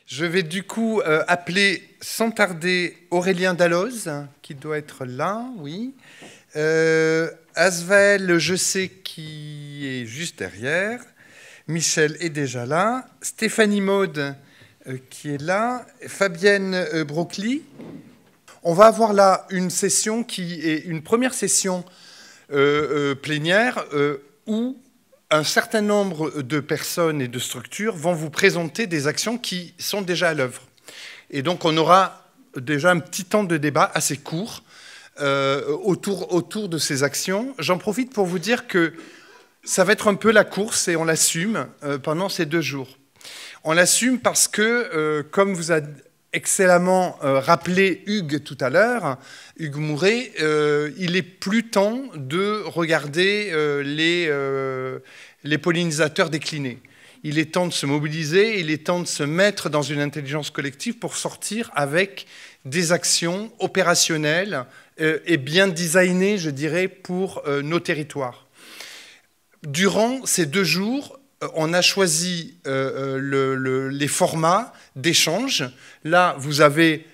Je vais du coup appeler sans tarder Aurélien Dalloz, qui doit être là, oui. Asvaël, je sais qui est juste derrière. Michel est déjà là. Stéphanie Maud, qui est là. Fabienne Brocli. On va avoir là une session qui est une première session plénière où un certain nombre de personnes et de structures vont vous présenter des actions qui sont déjà à l'œuvre. Et donc on aura déjà un petit temps de débat assez court autour de ces actions. J'en profite pour vous dire que ça va être un peu la course et on l'assume pendant ces 2 jours. On l'assume parce que, comme vous a excellemment rappelé Hugues tout à l'heure, Hugues Mouret, il est plus temps de regarder les pollinisateurs déclinés. Il est temps de se mobiliser, il est temps de se mettre dans une intelligence collective pour sortir avec des actions opérationnelles et bien designées, je dirais, pour nos territoires. Durant ces 2 jours, on a choisi les formats d'échange. Là, vous avez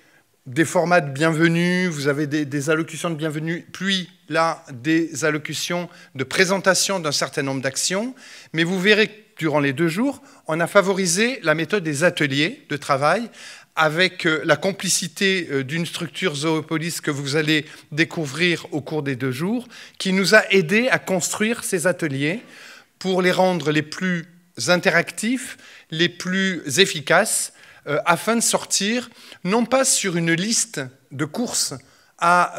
des formats de bienvenue, vous avez des allocutions de bienvenue, puis là, des allocutions de présentation d'un certain nombre d'actions. Mais vous verrez que durant les 2 jours, on a favorisé la méthode des ateliers de travail avec la complicité d'une structure Zoopolis que vous allez découvrir au cours des 2 jours, qui nous a aidés à construire ces ateliers pour les rendre les plus interactifs, les plus efficaces, afin de sortir, non pas sur une liste de courses à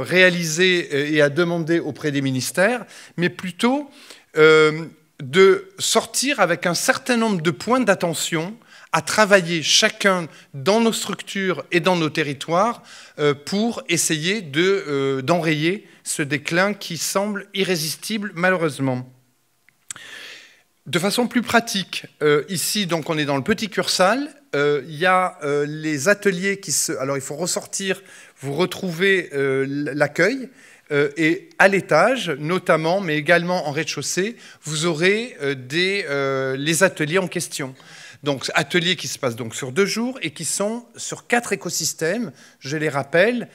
réaliser et à demander auprès des ministères, mais plutôt de sortir avec un certain nombre de points d'attention à travailler chacun dans nos structures et dans nos territoires pour essayer d'enrayer ce déclin qui semble irrésistible, malheureusement. De façon plus pratique, ici, donc, on est dans le petit Cursal. Il y a les ateliers qui se... Alors, il faut ressortir, vous retrouvez l'accueil. Et à l'étage, notamment, mais également en rez-de-chaussée, vous aurez les ateliers en question. Donc, ateliers qui se passent donc sur 2 jours et qui sont sur 4 écosystèmes, je les rappelle,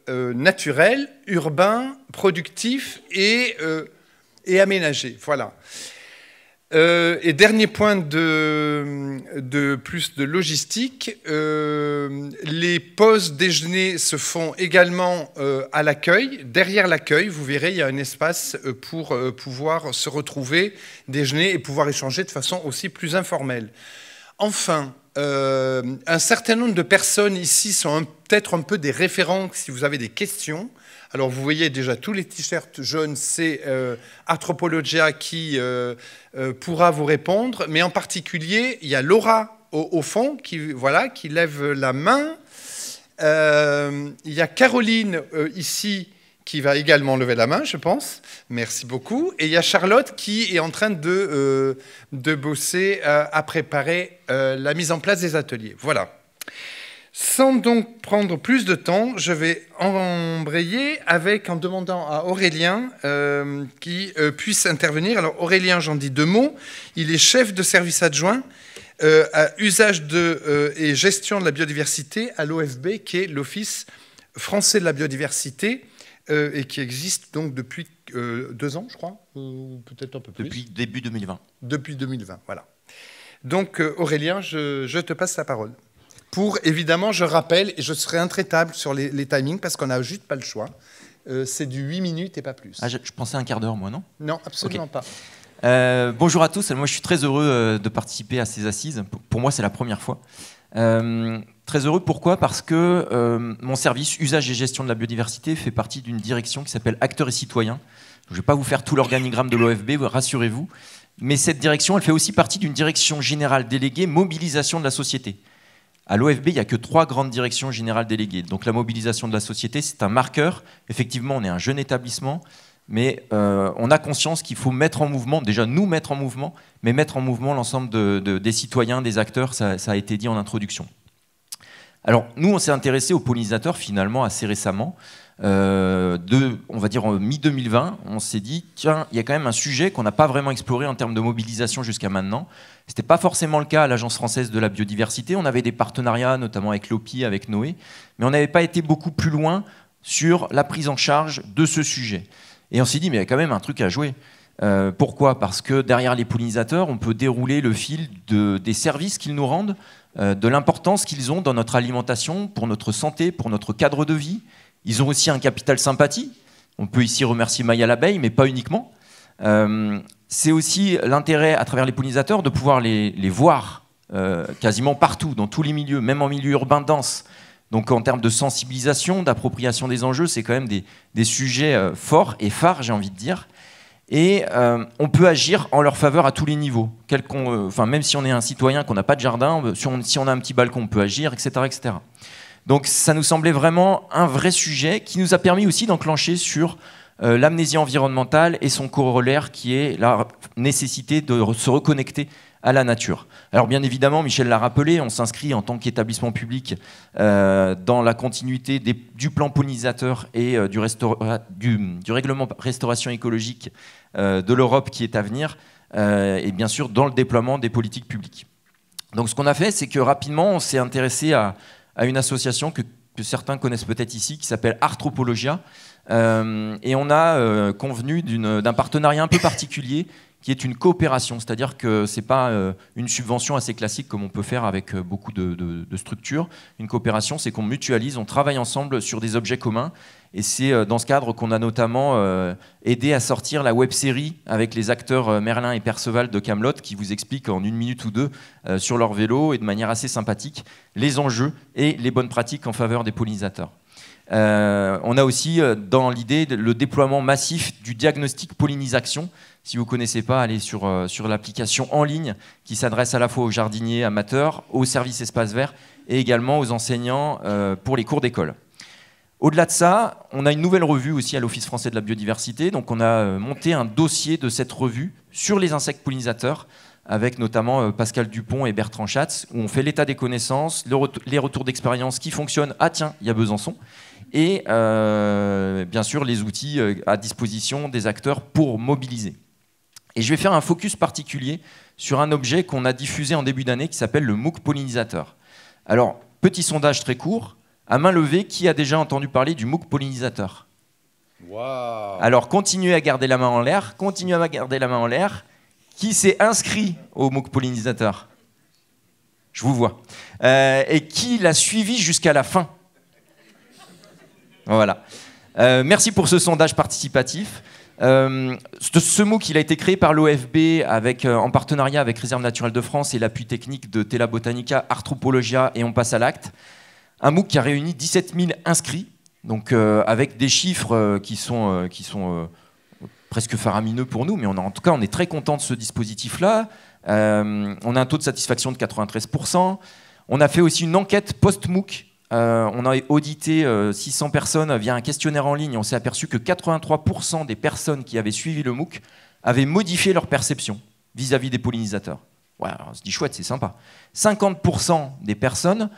naturels, urbains, productifs et aménagés. Voilà. Et dernier point de plus de logistique, les pauses déjeuner se font également à l'accueil. Derrière l'accueil, vous verrez, il y a un espace pour pouvoir se retrouver, déjeuner et pouvoir échanger de façon aussi plus informelle. Enfin, un certain nombre de personnes ici sont peut-être un peu des référents si vous avez des questions. Alors, vous voyez déjà tous les t-shirts jaunes, c'est Anthropologia qui pourra vous répondre. Mais en particulier, il y a Laura au fond qui lève la main. Il y a Caroline ici qui va également lever la main, je pense. Merci beaucoup. Et il y a Charlotte qui est en train de bosser à préparer la mise en place des ateliers. Voilà. Sans donc prendre plus de temps, je vais embrayer en demandant à Aurélien qui puisse intervenir. Alors Aurélien, j'en dis 2 mots. Il est chef de service adjoint à usage et gestion de la biodiversité à l'OFB, qui est l'Office français de la biodiversité et qui existe donc depuis 2 ans, je crois, ou peut-être un peu plus. Depuis début 2020. Depuis 2020, voilà. Donc Aurélien, je te passe la parole. Évidemment, je rappelle, et je serai intraitable sur les timings, parce qu'on n'a juste pas le choix, c'est du 8 minutes et pas plus. Ah, je pensais à un quart d'heure, moi, non? Non, absolument pas. Bonjour à tous, moi je suis très heureux de participer à ces assises. Pour moi, c'est la première fois. Très heureux, pourquoi? Parce que mon service usage et gestion de la biodiversité fait partie d'une direction qui s'appelle Acteurs et Citoyens. Je ne vais pas vous faire tout l'organigramme de l'OFB, rassurez-vous. Mais cette direction, elle fait aussi partie d'une direction générale déléguée mobilisation de la société. À l'OFB, il n'y a que 3 grandes directions générales déléguées. Donc la mobilisation de la société, c'est un marqueur. Effectivement, on est un jeune établissement, mais on a conscience qu'il faut mettre en mouvement, déjà nous mettre en mouvement, mais mettre en mouvement l'ensemble des citoyens, des acteurs, ça a été dit en introduction. Alors nous, on s'est intéressé aux pollinisateurs finalement assez récemment. on va dire en mi-2020, on s'est dit, tiens, il y a quand même un sujet qu'on n'a pas vraiment exploré en termes de mobilisation jusqu'à maintenant. Ce n'était pas forcément le cas à l'Agence française de la biodiversité. On avait des partenariats, notamment avec l'OPI, avec Noé, mais on n'avait pas été beaucoup plus loin sur la prise en charge de ce sujet. Et on s'est dit, mais il y a quand même un truc à jouer. Pourquoi ? Parce que derrière les pollinisateurs, on peut dérouler le fil des services qu'ils nous rendent, de l'importance qu'ils ont dans notre alimentation, pour notre santé, pour notre cadre de vie. Ils ont aussi un capital sympathie. On peut ici remercier Maya l'abeille, mais pas uniquement. C'est aussi l'intérêt, à travers les pollinisateurs, de pouvoir les voir quasiment partout, dans tous les milieux, même en milieu urbain dense. Donc en termes de sensibilisation, d'appropriation des enjeux, c'est quand même des sujets forts et phares, j'ai envie de dire. Et on peut agir en leur faveur à tous les niveaux. Même si on est un citoyen, qu'on n'a pas de jardin, si on a un petit balcon, on peut agir, etc., etc. Donc ça nous semblait vraiment un vrai sujet qui nous a permis aussi d'enclencher sur l'amnésie environnementale et son corollaire qui est la nécessité de se reconnecter à la nature. Alors bien évidemment, Michel l'a rappelé, on s'inscrit en tant qu'établissement public dans la continuité du plan pollinisateur et du règlement restauration écologique de l'Europe qui est à venir, et bien sûr dans le déploiement des politiques publiques. Donc ce qu'on a fait, c'est que rapidement, on s'est intéressé à une association que certains connaissent peut-être ici, qui s'appelle Arthropologia, et on a convenu d'un partenariat un peu particulier, qui est une coopération, c'est-à-dire que ce n'est pas une subvention assez classique comme on peut faire avec beaucoup de structures. Une coopération, c'est qu'on mutualise, on travaille ensemble sur des objets communs, et c'est dans ce cadre qu'on a notamment aidé à sortir la web-série avec les acteurs Merlin et Perceval de Kaamelott, qui vous expliquent en 1 minute ou 2 sur leur vélo, et de manière assez sympathique, les enjeux et les bonnes pratiques en faveur des pollinisateurs. On a aussi dans l'idée le déploiement massif du diagnostic pollinisation. Si vous ne connaissez pas, allez sur l'application en ligne qui s'adresse à la fois aux jardiniers amateurs, aux services espaces verts et également aux enseignants pour les cours d'école. Au-delà de ça, on a une nouvelle revue aussi à l'Office français de la biodiversité. Donc on a monté un dossier de cette revue sur les insectes pollinisateurs avec notamment Pascal Dupont et Bertrand Schatz, où on fait l'état des connaissances, les retours d'expérience qui fonctionnent. Ah tiens, il y a Besançon. Et bien sûr les outils à disposition des acteurs pour mobiliser. Et je vais faire un focus particulier sur un objet qu'on a diffusé en début d'année qui s'appelle le MOOC pollinisateur. Alors, petit sondage très court, à main levée, qui a déjà entendu parler du MOOC pollinisateur ? Wow. Alors, continuez à garder la main en l'air, continuez à garder la main en l'air. Qui s'est inscrit au MOOC pollinisateur ? Je vous vois. Et qui l'a suivi jusqu'à la fin ? Voilà. Merci pour ce sondage participatif. Ce MOOC, il a été créé par l'OFB en partenariat avec Réserve naturelle de France et l'appui technique de Tela Botanica, Arthropologia et On passe à l'acte. Un MOOC qui a réuni 17 000 inscrits, donc avec des chiffres qui sont presque faramineux pour nous, mais en tout cas, on est très content de ce dispositif-là. On a un taux de satisfaction de 93%. On a fait aussi une enquête post-MOOC. On a audité 600 personnes via un questionnaire en ligne. On s'est aperçu que 83% des personnes qui avaient suivi le MOOC avaient modifié leur perception vis-à-vis des pollinisateurs. Ouais, on se dit chouette, c'est sympa. 50% des personnes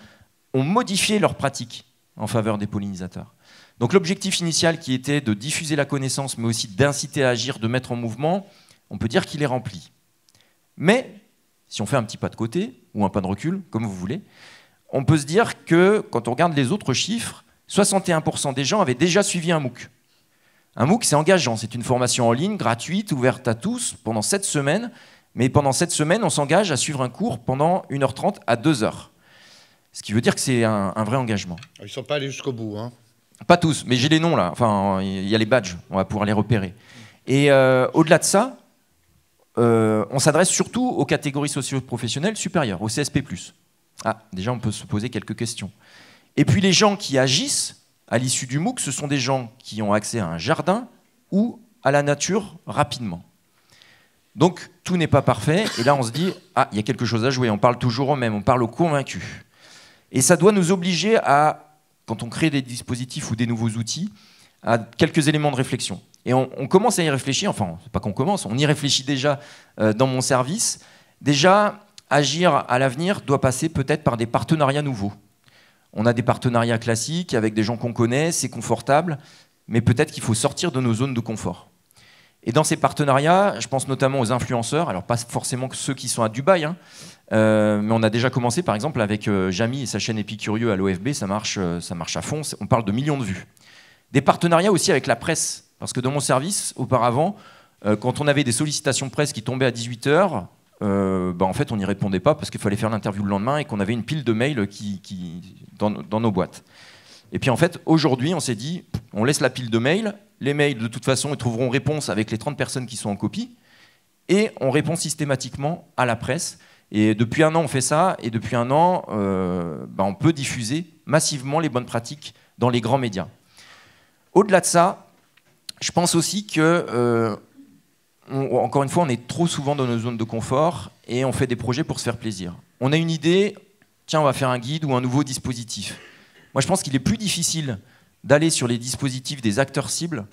ont modifié leur pratique en faveur des pollinisateurs. Donc l'objectif initial qui était de diffuser la connaissance, mais aussi d'inciter à agir, de mettre en mouvement, on peut dire qu'il est rempli. Mais, si on fait un petit pas de côté, ou un pas de recul, comme vous voulez, on peut se dire que, quand on regarde les autres chiffres, 61% des gens avaient déjà suivi un MOOC. Un MOOC, c'est engageant, c'est une formation en ligne, gratuite, ouverte à tous, pendant 7 semaines. Mais pendant 7 semaines, on s'engage à suivre un cours pendant 1h30 à 2h. Ce qui veut dire que c'est un vrai engagement. Ils ne sont pas allés jusqu'au bout, hein. Pas tous, mais j'ai les noms là. Enfin, il y a les badges, on va pouvoir les repérer. Et au-delà de ça, on s'adresse surtout aux catégories socio-professionnelles supérieures, au CSP+. Ah, déjà, on peut se poser quelques questions. Et puis, les gens qui agissent à l'issue du MOOC, ce sont des gens qui ont accès à un jardin ou à la nature rapidement. Donc, tout n'est pas parfait. Et là, on se dit, ah, il y a quelque chose à jouer. On parle toujours au même, on parle aux convaincus. Et ça doit nous obliger à, quand on crée des dispositifs ou des nouveaux outils, à quelques éléments de réflexion. Et on commence à y réfléchir, enfin, c'est pas qu'on commence, on y réfléchit déjà dans mon service. Déjà, agir à l'avenir doit passer peut-être par des partenariats nouveaux. On a des partenariats classiques avec des gens qu'on connaît, c'est confortable, mais peut-être qu'il faut sortir de nos zones de confort. Et dans ces partenariats, je pense notamment aux influenceurs, alors pas forcément que ceux qui sont à Dubaï, hein, mais on a déjà commencé par exemple avec Jamy et sa chaîne Épicurieux à l'OFB, ça marche à fond, on parle de millions de vues. Des partenariats aussi avec la presse, parce que dans mon service, auparavant, quand on avait des sollicitations presse qui tombaient à 18h, en fait on n'y répondait pas parce qu'il fallait faire l'interview le lendemain et qu'on avait une pile de mails dans nos boîtes. Et puis en fait, aujourd'hui, on s'est dit, on laisse la pile de mails, les mails de toute façon, ils trouveront réponse avec les 30 personnes qui sont en copie, et on répond systématiquement à la presse. Et depuis un an, on fait ça, et depuis un an, on peut diffuser massivement les bonnes pratiques dans les grands médias. Au-delà de ça, je pense aussi que, encore une fois, on est trop souvent dans nos zones de confort, et on fait des projets pour se faire plaisir. On a une idée, tiens, on va faire un guide ou un nouveau dispositif. Moi, je pense qu'il est plus difficile d'aller sur les dispositifs des acteurs cibles,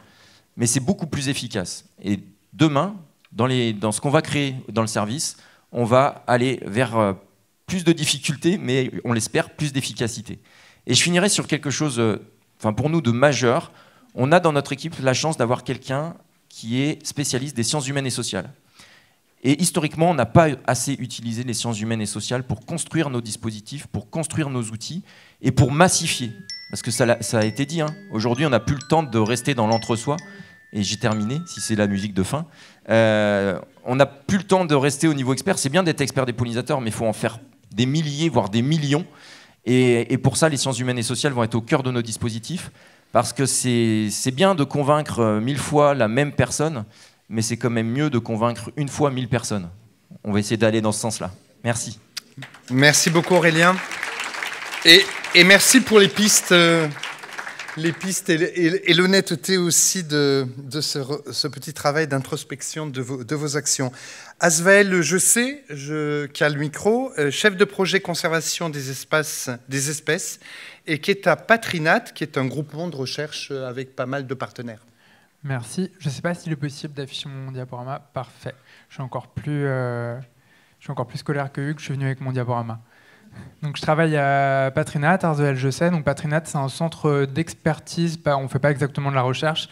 mais c'est beaucoup plus efficace. Et demain, dans ce qu'on va créer dans le service, on va aller vers plus de difficultés, mais on l'espère, plus d'efficacité. Et je finirai sur quelque chose, pour nous, de majeur. On a dans notre équipe la chance d'avoir quelqu'un qui est spécialiste des sciences humaines et sociales. Et historiquement, on n'a pas assez utilisé les sciences humaines et sociales pour construire nos dispositifs, pour construire nos outils et pour massifier. Parce que ça a été dit, hein. Aujourd'hui, on n'a plus le temps de rester dans l'entre-soi. Et j'ai terminé, si c'est la musique de fin. On n'a plus le temps de rester au niveau expert. C'est bien d'être expert des pollinisateurs, mais il faut en faire des milliers, voire des millions. Et pour ça, les sciences humaines et sociales vont être au cœur de nos dispositifs. Parce que c'est bien de convaincre 1000 fois la même personne, mais c'est quand même mieux de convaincre une fois 1000 personnes. On va essayer d'aller dans ce sens-là. Merci. Merci beaucoup Aurélien. Et merci pour les pistes et l'honnêteté aussi de ce petit travail d'introspection de vos actions. Asvaël, je sais, qui a le micro, chef de projet conservation des espèces, et qui est à Patrinat, qui est un groupement de recherche avec pas mal de partenaires. Merci. Je ne sais pas s'il est possible d'afficher mon diaporama. Parfait. Je suis encore plus scolaire que Hugues. Je suis venu avec mon diaporama. Donc, je travaille à Patrinat, Arzevel, je sais. Donc, Patrinat, c'est un centre d'expertise. On ne fait pas exactement de la recherche,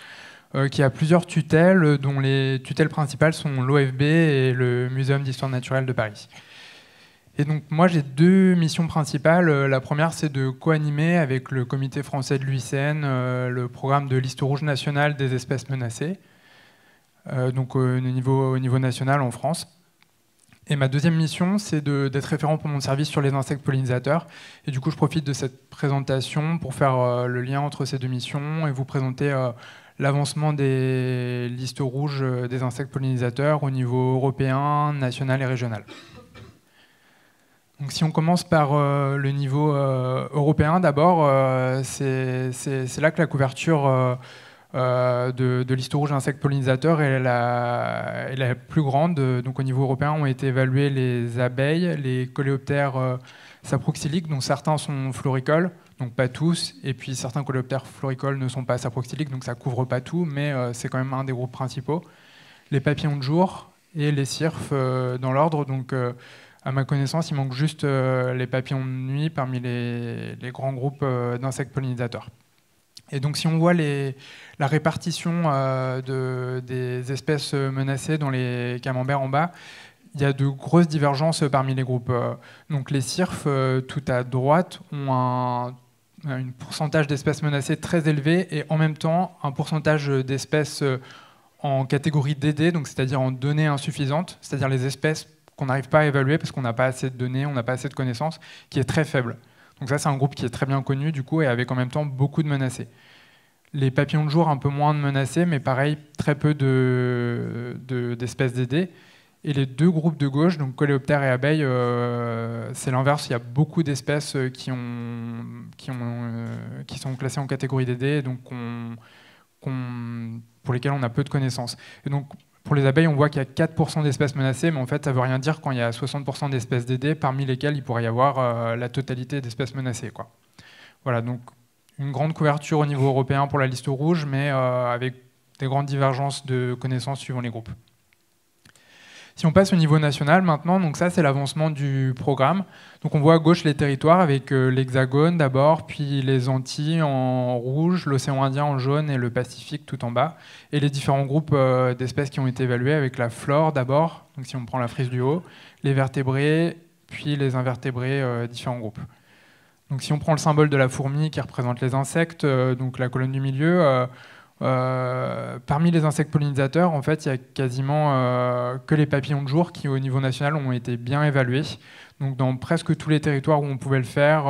qui a plusieurs tutelles, dont les tutelles principales sont l'OFB et le Muséum d'histoire naturelle de Paris. Et donc, moi, j'ai deux missions principales. La première, c'est de co-animer avec le comité français de l'UICN le programme de liste rouge nationale des espèces menacées, donc au niveau national en France. Et ma deuxième mission, c'est d'être référent pour mon service sur les insectes pollinisateurs. Et du coup, je profite de cette présentation pour faire le lien entre ces deux missions et vous présenter l'avancement des listes rouges des insectes pollinisateurs au niveau européen, national et régional. Donc, si on commence par le niveau européen, d'abord, c'est là que la couverture de liste rouge insectes pollinisateurs est la plus grande. Donc, au niveau européen, ont été évalués les abeilles, les coléoptères saproxyliques, dont certains sont floricoles, donc pas tous, et puis certains coléoptères floricoles ne sont pas saproxyliques, donc ça ne couvre pas tout, mais c'est quand même un des groupes principaux. Les papillons de jour et les cirfes dans l'ordre. Donc, à ma connaissance, il manque juste les papillons de nuit parmi les grands groupes d'insectes pollinisateurs. Et donc, si on voit la répartition des espèces menacées dans les camemberts en bas, il y a de grosses divergences parmi les groupes. Donc, les cirfes, tout à droite, ont un pourcentage d'espèces menacées très élevé et en même temps un pourcentage d'espèces en catégorie DD, donc c'est-à-dire en données insuffisantes, c'est-à-dire les espèces qu'on n'arrive pas à évaluer parce qu'on n'a pas assez de données, on n'a pas assez de connaissances, qui est très faible. Donc ça, c'est un groupe qui est très bien connu, du coup, et avec en même temps beaucoup de menacés. Les papillons de jour, un peu moins de menacés, mais pareil, très peu d'espèces DD. Et les deux groupes de gauche, donc coléoptères et abeilles, c'est l'inverse. Il y a beaucoup d'espèces qui sont classées en catégorie DD, donc pour lesquelles on a peu de connaissances. Et donc, pour les abeilles, on voit qu'il y a 4% d'espèces menacées, mais en fait, ça ne veut rien dire quand il y a 60% d'espèces DD, parmi lesquelles il pourrait y avoir la totalité d'espèces menacées, quoi. Voilà, donc une grande couverture au niveau européen pour la liste rouge, mais avec des grandes divergences de connaissances suivant les groupes. Si on passe au niveau national maintenant, donc ça c'est l'avancement du programme. Donc on voit à gauche les territoires avec l'Hexagone d'abord, puis les Antilles en rouge, l'océan Indien en jaune et le Pacifique tout en bas. Et les différents groupes d'espèces qui ont été évalués avec la flore d'abord, donc si on prend la frise du haut, les vertébrés, puis les invertébrés, différents groupes. Donc si on prend le symbole de la fourmi qui représente les insectes, donc la colonne du milieu, parmi les insectes pollinisateurs, en fait, il n'y a quasiment que les papillons de jour qui, au niveau national, ont été bien évalués. Donc, dans presque tous les territoires où on pouvait le faire,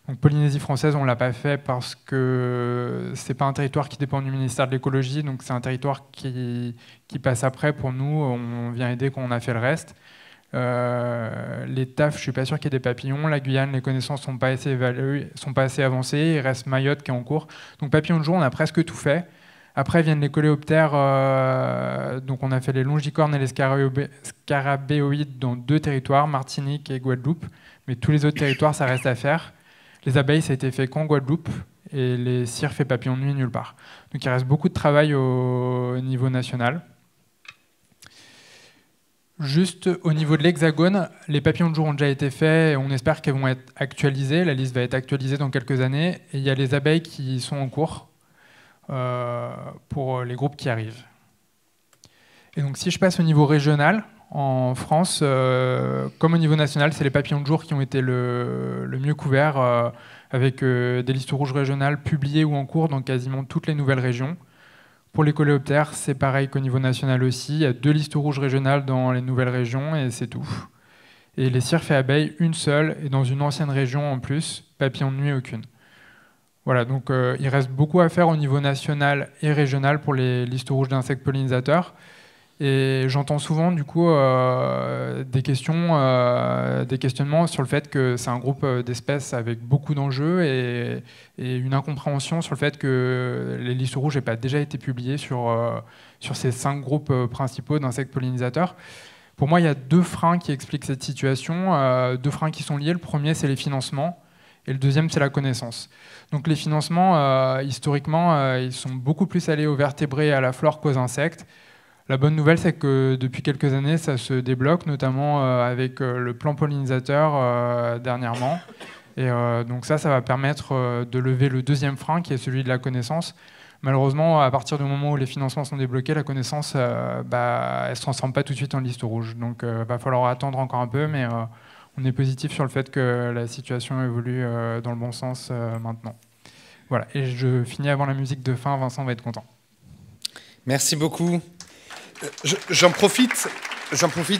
donc Polynésie française, on ne l'a pas fait parce que ce n'est pas un territoire qui dépend du ministère de l'écologie, donc c'est un territoire qui passe après pour nous. On vient aider quand on a fait le reste. Les TAF, je ne suis pas sûr qu'il y ait des papillons. La Guyane, les connaissances ne sont pas assez évaluées, sont pas assez avancées. Il reste Mayotte qui est en cours. Donc papillons de jour, on a presque tout fait. Après viennent les coléoptères. Donc on a fait les longicornes et les scarabéoïdes dans 2 territoires, Martinique et Guadeloupe. Mais tous les autres territoires, ça reste à faire. Les abeilles, ça a été fait qu'en Guadeloupe. Et les cirques et papillons de nuit, nulle part. Donc il reste beaucoup de travail au niveau national. Juste au niveau de l'Hexagone, les papillons de jour ont déjà été faits et on espère qu'elles vont être actualisées. La liste va être actualisée dans quelques années. Et il y a les abeilles qui sont en cours pour les groupes qui arrivent. Et donc si je passe au niveau régional, en France, comme au niveau national, c'est les papillons de jour qui ont été le mieux couverts avec des listes rouges régionales publiées ou en cours dans quasiment toutes les nouvelles régions. Pour les coléoptères, c'est pareil qu'au niveau national aussi. Il y a 2 listes rouges régionales dans les nouvelles régions et c'est tout. Et les cirques et abeilles, une seule, et dans une ancienne région en plus, papillons de nuit, aucune. Voilà, donc il reste beaucoup à faire au niveau national et régional pour les listes rouges d'insectes pollinisateurs. Et j'entends souvent du coup des questionnements sur le fait que c'est un groupe d'espèces avec beaucoup d'enjeux et une incompréhension sur le fait que les listes rouges n'aient pas déjà été publiées sur ces 5 groupes principaux d'insectes pollinisateurs. Pour moi, il y a 2 freins qui expliquent cette situation, 2 freins qui sont liés. Le premier, c'est les financements et le deuxième, c'est la connaissance. Donc les financements, historiquement, ils sont beaucoup plus allés aux vertébrés et à la flore qu'aux insectes. La bonne nouvelle, c'est que depuis quelques années, ça se débloque, notamment avec le plan pollinisateur dernièrement. Et donc ça va permettre de lever le deuxième frein, qui est celui de la connaissance. Malheureusement, à partir du moment où les financements sont débloqués, la connaissance, elle ne se transforme pas tout de suite en liste rouge. Donc il va falloir attendre encore un peu, mais on est positif sur le fait que la situation évolue dans le bon sens maintenant. Voilà, et je finis avant la musique de fin, Vincent va être content. Merci beaucoup. J'en profite,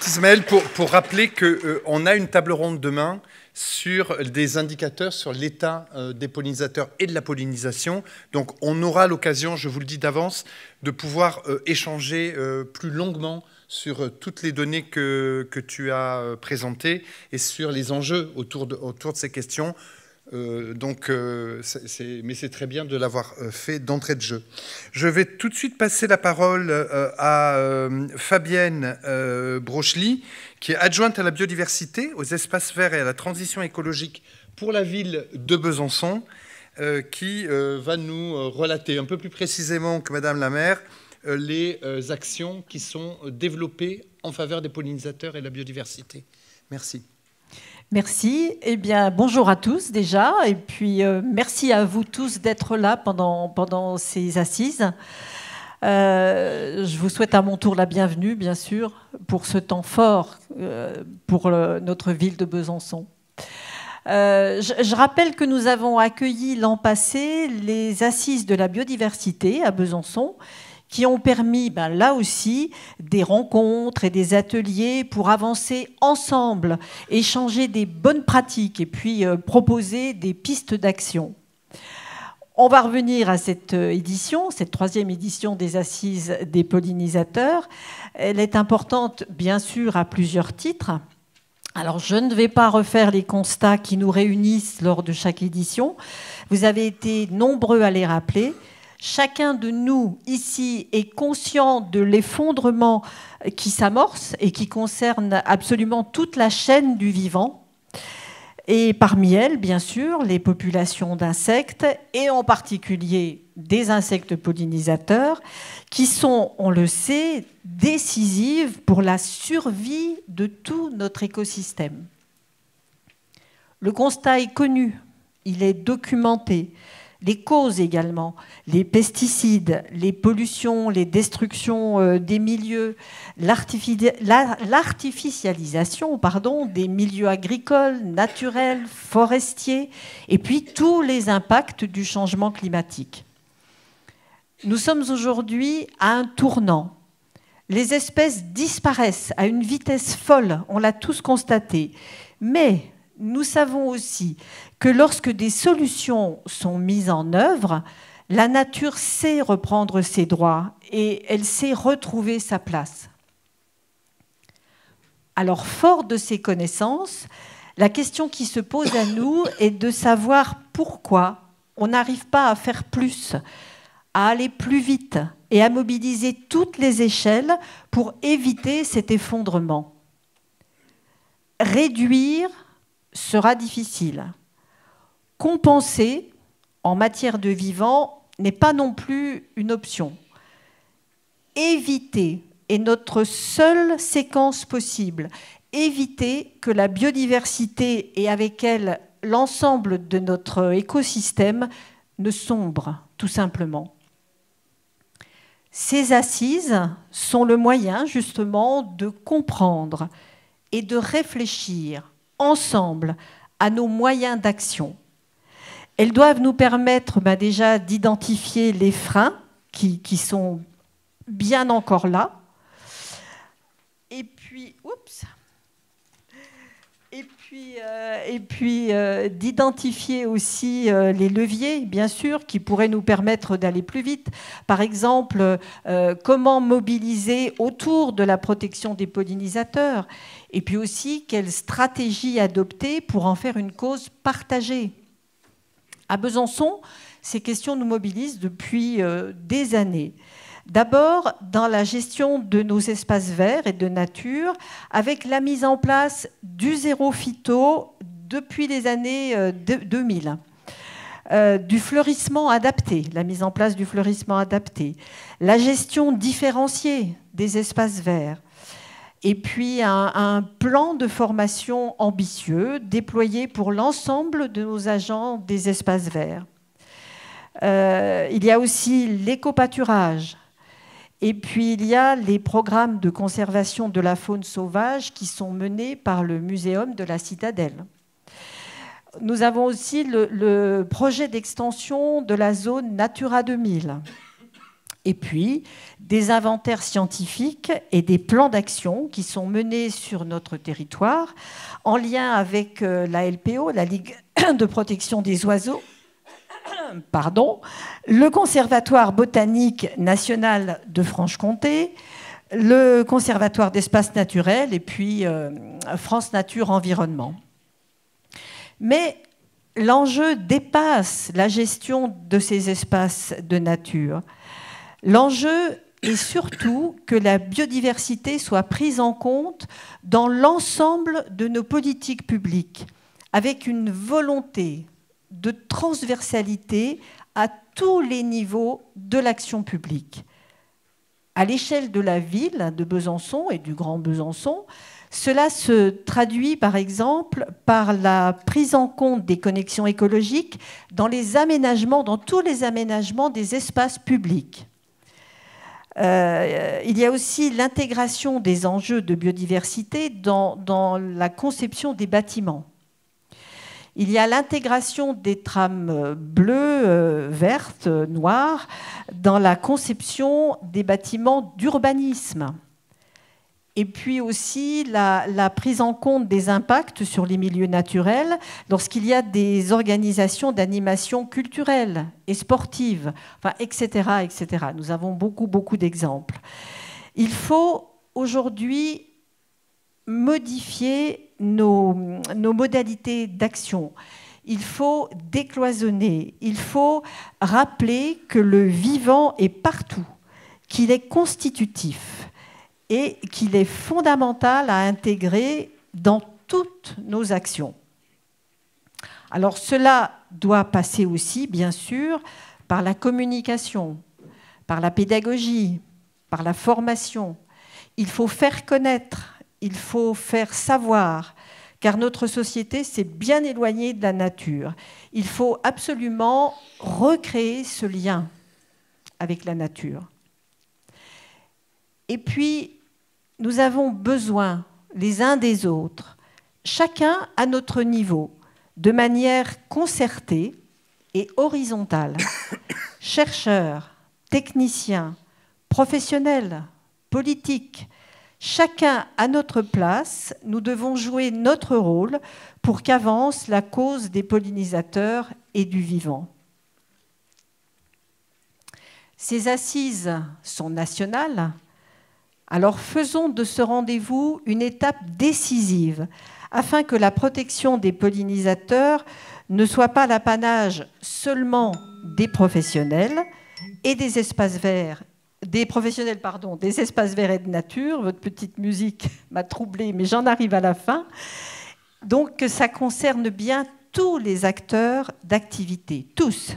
Ismaël, pour rappeler qu'on a une table ronde demain sur des indicateurs sur l'état des pollinisateurs et de la pollinisation. Donc on aura l'occasion, je vous le dis d'avance, de pouvoir échanger plus longuement sur toutes les données que tu as présentées et sur les enjeux autour de ces questions. Mais c'est très bien de l'avoir fait d'entrée de jeu. Je vais tout de suite passer la parole à Fabienne Brochely, qui est adjointe à la biodiversité, aux espaces verts et à la transition écologique pour la ville de Besançon, qui va nous relater un peu plus précisément que Madame la maire les actions qui sont développées en faveur des pollinisateurs et de la biodiversité. Merci. Merci. Eh bien, bonjour à tous déjà, et puis merci à vous tous d'être là pendant ces assises. Je vous souhaite à mon tour la bienvenue, bien sûr, pour ce temps fort pour notre ville de Besançon. Je rappelle que nous avons accueilli l'an passé les assises de la biodiversité à Besançon, qui ont permis, là aussi, des rencontres et des ateliers pour avancer ensemble, échanger des bonnes pratiques et puis proposer des pistes d'action. On va revenir à cette édition, cette 3e édition des Assises des pollinisateurs. Elle est importante, bien sûr, à plusieurs titres. Alors, je ne vais pas refaire les constats qui nous réunissent lors de chaque édition. Vous avez été nombreux à les rappeler. Chacun de nous, ici, est conscient de l'effondrement qui s'amorce et qui concerne absolument toute la chaîne du vivant. Et parmi elles, bien sûr, les populations d'insectes, et en particulier des insectes pollinisateurs, qui sont, on le sait, décisives pour la survie de tout notre écosystème. Le constat est connu, il est documenté. Les causes également, les pesticides, les pollutions, les destructions des milieux, l'artificialisation des milieux agricoles, naturels, forestiers, et puis tous les impacts du changement climatique. Nous sommes aujourd'hui à un tournant. Les espèces disparaissent à une vitesse folle, on l'a tous constaté. Mais nous savons aussi que lorsque des solutions sont mises en œuvre, la nature sait reprendre ses droits et elle sait retrouver sa place. Alors, fort de ces connaissances, la question qui se pose à nous est de savoir pourquoi on n'arrive pas à faire plus, à aller plus vite et à mobiliser toutes les échelles pour éviter cet effondrement. Réduire sera difficile. Compenser en matière de vivant n'est pas non plus une option. Éviter est notre seule séquence possible. Éviter que la biodiversité et avec elle l'ensemble de notre écosystème ne sombre, tout simplement. Ces assises sont le moyen justement de comprendre et de réfléchir ensemble à nos moyens d'action. Elles doivent nous permettre déjà d'identifier les freins qui sont bien encore là, et puis d'identifier aussi les leviers, bien sûr, qui pourraient nous permettre d'aller plus vite. Par exemple, comment mobiliser autour de la protection des pollinisateurs, et puis aussi quelle stratégie adopter pour en faire une cause partagée. À Besançon, ces questions nous mobilisent depuis des années. D'abord, dans la gestion de nos espaces verts et de nature, avec la mise en place du zéro phyto depuis les années 2000. Du fleurissement adapté, la mise en place du fleurissement adapté, la gestion différenciée des espaces verts, et puis un plan de formation ambitieux déployé pour l'ensemble de nos agents des espaces verts. Il y a aussi l'éco-pâturage. Et puis, il y a les programmes de conservation de la faune sauvage qui sont menés par le Muséum de la Citadelle. Nous avons aussi le projet d'extension de la zone Natura 2000. Et puis, des inventaires scientifiques et des plans d'action qui sont menés sur notre territoire en lien avec la LPO, la Ligue de protection des oiseaux, le Conservatoire botanique national de Franche-Comté, le Conservatoire d'espaces naturels et puis France Nature Environnement. Mais l'enjeu dépasse la gestion de ces espaces de nature. L'enjeu est surtout que la biodiversité soit prise en compte dans l'ensemble de nos politiques publiques, avec une volonté de transversalité à tous les niveaux de l'action publique. À l'échelle de la ville de Besançon et du Grand Besançon, cela se traduit par exemple par la prise en compte des connexions écologiques dans les aménagements, dans tous les aménagements des espaces publics. Il y a aussi l'intégration des enjeux de biodiversité dans la conception des bâtiments. Il y a l'intégration des trames bleues, vertes, noires dans la conception des bâtiments d'urbanisme. Et puis aussi la prise en compte des impacts sur les milieux naturels lorsqu'il y a des organisations d'animation culturelle et sportive, etc., etc. Nous avons beaucoup d'exemples. Il faut aujourd'hui modifier nos modalités d'action. Il faut décloisonner. Il faut rappeler que le vivant est partout, qu'il est constitutif et qu'il est fondamental à intégrer dans toutes nos actions. Alors cela doit passer aussi, bien sûr, par la communication, par la pédagogie, par la formation. Il faut faire connaître, il faut faire savoir, car notre société s'est bien éloignée de la nature. Il faut absolument recréer ce lien avec la nature. Et puis, nous avons besoin les uns des autres, chacun à notre niveau, de manière concertée et horizontale. Chercheurs, techniciens, professionnels, politiques, chacun à notre place, nous devons jouer notre rôle pour qu'avance la cause des pollinisateurs et du vivant. Ces assises sont nationales, alors faisons de ce rendez-vous une étape décisive afin que la protection des pollinisateurs ne soit pas l'apanage seulement des professionnels et des espaces verts, des professionnels, pardon, des espaces verts et de nature. Votre petite musique m'a troublée, mais j'en arrive à la fin. Donc que ça concerne bien tous les acteurs d'activité, tous.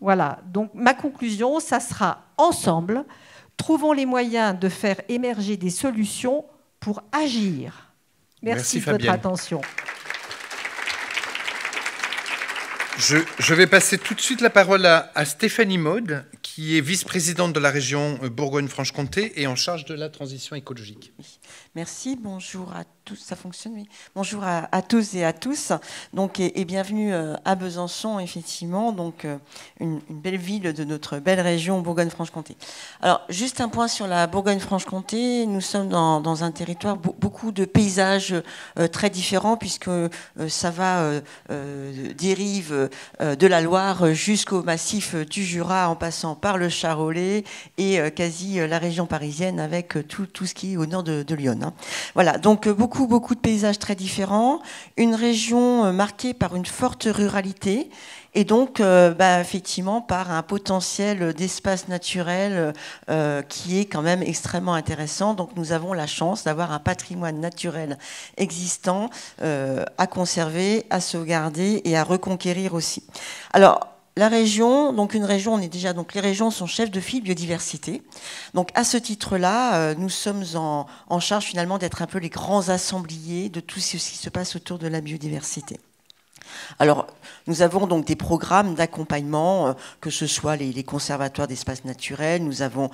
Voilà, donc ma conclusion, ça sera ensemble, trouvons les moyens de faire émerger des solutions pour agir. Merci de votre attention. Je vais passer tout de suite la parole à Stéphanie Maude, qui est vice-présidente de la région Bourgogne-Franche-Comté et en charge de la transition écologique. Merci, bonjour à tous, ça fonctionne, oui. Bonjour à tous et à tous, donc, et bienvenue à Besançon, effectivement, donc une belle ville de notre belle région Bourgogne-Franche-Comté. Alors, juste un point sur la Bourgogne-Franche-Comté, nous sommes dans un territoire, beaucoup de paysages très différents, puisque ça va des rives de la Loire jusqu'au massif du Jura, en passant par le Charolais et quasi la région parisienne, avec tout ce qui est au nord de Lyon. Voilà, donc beaucoup de paysages très différents, une région marquée par une forte ruralité et donc effectivement par un potentiel d'espace naturel qui est quand même extrêmement intéressant. Donc nous avons la chance d'avoir un patrimoine naturel existant à conserver, à sauvegarder et à reconquérir aussi. Alors, la région, donc une région, on est déjà, donc les régions sont chefs de file biodiversité. Donc à ce titre-là, nous sommes en charge finalement d'être un peu les grands assembliers de tout ce qui se passe autour de la biodiversité. Alors, nous avons donc des programmes d'accompagnement, que ce soit les conservatoires d'espaces naturels, nous avons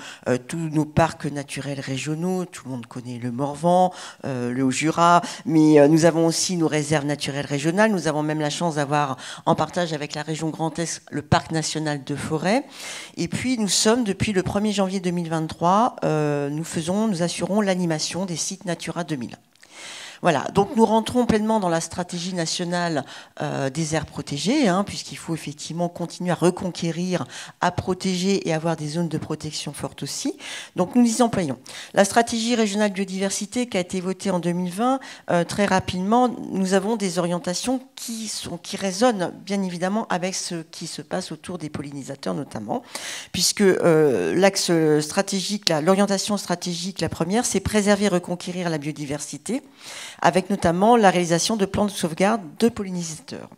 tous nos parcs naturels régionaux, tout le monde connaît le Morvan, le Haut-Jura, mais nous avons aussi nos réserves naturelles régionales, nous avons même la chance d'avoir en partage avec la région Grand Est le parc national de Forêt, et puis nous sommes, depuis le 1er janvier 2023, nous assurons l'animation des sites Natura 2000. Voilà, donc nous rentrons pleinement dans la stratégie nationale des aires protégées, puisqu'il faut effectivement continuer à reconquérir, à protéger et avoir des zones de protection fortes aussi. Donc nous y employons. La stratégie régionale biodiversité qui a été votée en 2020, très rapidement, nous avons des orientations qui résonnent bien évidemment avec ce qui se passe autour des pollinisateurs notamment, puisque l'axe stratégique, l'orientation stratégique, la première, c'est préserver et reconquérir la biodiversité, avec notamment la réalisation de plans de sauvegarde de pollinisateurs.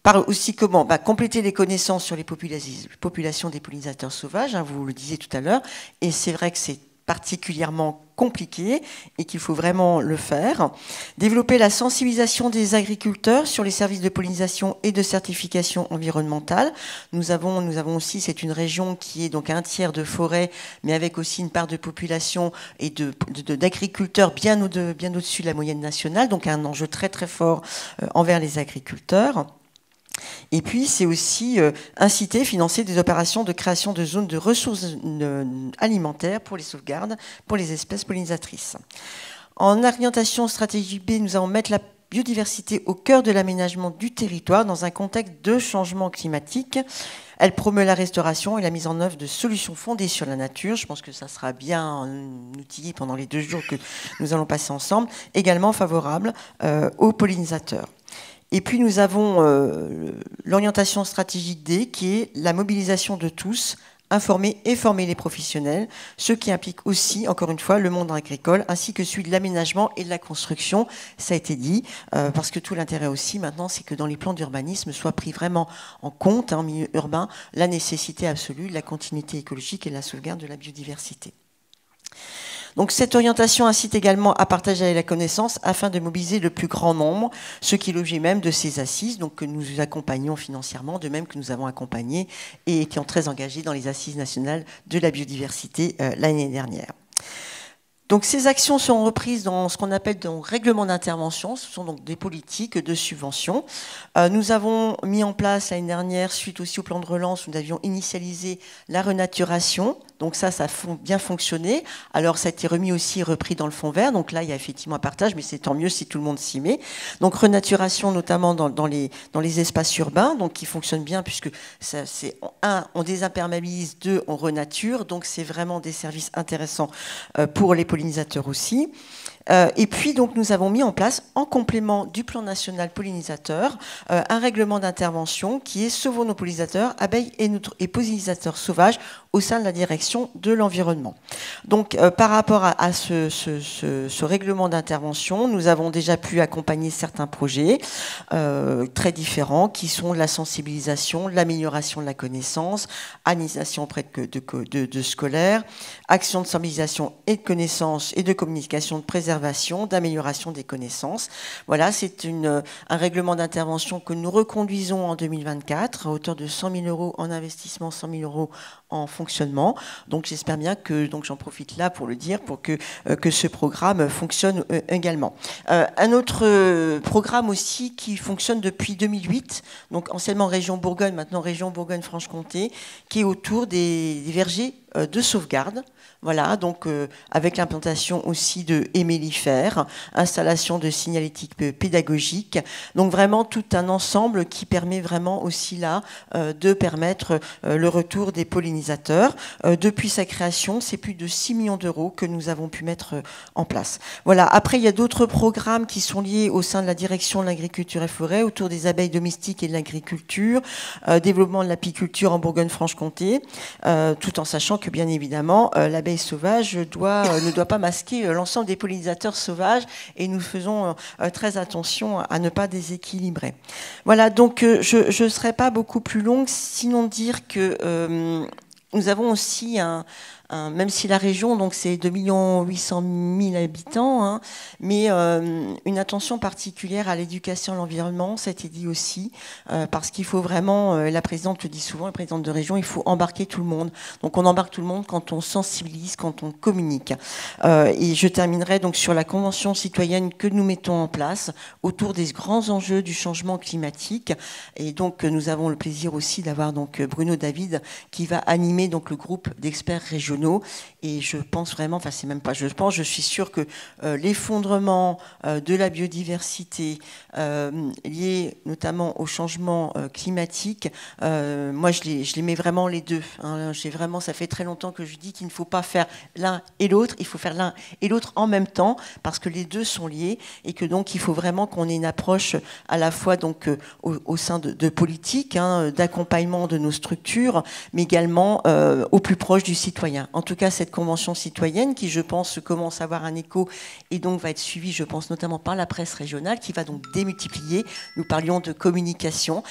Par aussi comment compléter les connaissances sur les populations des pollinisateurs sauvages, vous le disiez tout à l'heure, et c'est vrai que c'est particulièrement compliqué et qu'il faut vraiment le faire. Développer la sensibilisation des agriculteurs sur les services de pollinisation et de certification environnementale. Nous avons aussi, c'est une région qui est donc un tiers de forêt, mais avec aussi une part de population et d'agriculteurs bien au-dessus de la moyenne nationale, donc un enjeu très très fort envers les agriculteurs. Et puis, c'est aussi inciter, financer des opérations de création de zones de ressources alimentaires pour les sauvegardes, pour les espèces pollinisatrices. En orientation stratégique B, nous allons mettre la biodiversité au cœur de l'aménagement du territoire dans un contexte de changement climatique. Elle promeut la restauration et la mise en œuvre de solutions fondées sur la nature. Je pense que ça sera bien outillé pendant les 2 jours que nous allons passer ensemble. Également favorable aux pollinisateurs. Et puis nous avons l'orientation stratégique D, qui est la mobilisation de tous informer et former les professionnels, ce qui implique aussi, encore une fois, le monde agricole, ainsi que celui de l'aménagement et de la construction, ça a été dit, parce que tout l'intérêt aussi maintenant, c'est que dans les plans d'urbanisme soit pris vraiment en compte, en milieu urbain, la nécessité absolue de la continuité écologique et de la sauvegarde de la biodiversité. Donc cette orientation incite également à partager la connaissance afin de mobiliser le plus grand nombre, ce qui est l'objet même de ces assises, donc que nous accompagnons financièrement, de même que nous avons accompagné et étions très engagés dans les assises nationales de la biodiversité l'année dernière. Donc ces actions sont reprises dans ce qu'on appelle un règlement d'intervention. Ce sont donc des politiques de subvention. Nous avons mis en place l'année dernière, suite aussi au plan de relance, nous avions initialisé la renaturation. Donc ça a bien fonctionné. Alors ça a été remis aussi, repris dans le fonds vert. Donc là, il y a effectivement un partage, mais c'est tant mieux si tout le monde s'y met. Donc renaturation notamment dans les espaces urbains, donc qui fonctionne bien puisque c'est on désimperméabilise, 2, on renature. Donc c'est vraiment des services intéressants pour les pollinisateurs aussi. Et puis, donc, nous avons mis en place, en complément du plan national pollinisateur, un règlement d'intervention qui est Sauvons nos pollinisateurs, abeilles et pollinisateurs sauvages au sein de la direction de l'environnement. Donc, par rapport à ce règlement d'intervention, nous avons déjà pu accompagner certains projets très différents qui sont la sensibilisation, l'amélioration de la connaissance, animation auprès de scolaires, action de sensibilisation et de connaissance et de communication de préservation, d'amélioration des connaissances. Voilà, c'est un règlement d'intervention que nous reconduisons en 2024 à hauteur de 100 000 euros en investissement, 100 000 euros en fonctionnement. Donc j'espère bien que, donc j'en profite là pour le dire, pour que ce programme fonctionne également. Un autre programme aussi qui fonctionne depuis 2008, donc anciennement région Bourgogne, maintenant région Bourgogne-Franche-Comté, qui est autour des vergers de sauvegarde. Voilà, donc avec l'implantation aussi de hémélifères, installation de signalétique pédagogique. Donc vraiment tout un ensemble qui permet vraiment aussi là de permettre le retour des pollinisateurs. Depuis sa création, c'est plus de 6 millions d'euros que nous avons pu mettre en place. Voilà, après il y a d'autres programmes qui sont liés au sein de la direction de l'agriculture et forêt autour des abeilles domestiques et de l'agriculture, développement de l'apiculture en Bourgogne-Franche-Comté, tout en sachant que bien évidemment l'abeille sauvage ne doit pas masquer l'ensemble des pollinisateurs sauvages et nous faisons très attention à ne pas déséquilibrer. Voilà, donc je ne serai pas beaucoup plus longue, sinon dire que nous avons aussi même si la région, donc c'est 2 800 000 habitants, hein, mais une attention particulière à l'éducation à l'environnement, ça a été dit aussi, parce qu'il faut vraiment, la présidente le dit souvent, la présidente de région, il faut embarquer tout le monde. Donc on embarque tout le monde quand on sensibilise, quand on communique. Et je terminerai donc sur la convention citoyenne que nous mettons en place autour des grands enjeux du changement climatique. Et donc nous avons le plaisir aussi d'avoir donc Bruno David qui va animer donc le groupe d'experts régionaux. Et je pense vraiment, enfin c'est même pas je pense, je suis sûre que l'effondrement de la biodiversité lié notamment au changement climatique, moi je les mets vraiment les deux. Hein. Ça fait très longtemps que je dis qu'il ne faut pas faire l'un et l'autre, il faut faire l'un et l'autre en même temps parce que les deux sont liés et que donc il faut vraiment qu'on ait une approche à la fois donc au sein de politique, hein, d'accompagnement de nos structures, mais également au plus proche du citoyen. En tout cas, cette convention citoyenne qui, je pense, commence à avoir un écho et donc va être suivie, je pense, notamment par la presse régionale qui va donc démultiplier. Nous parlions de communication.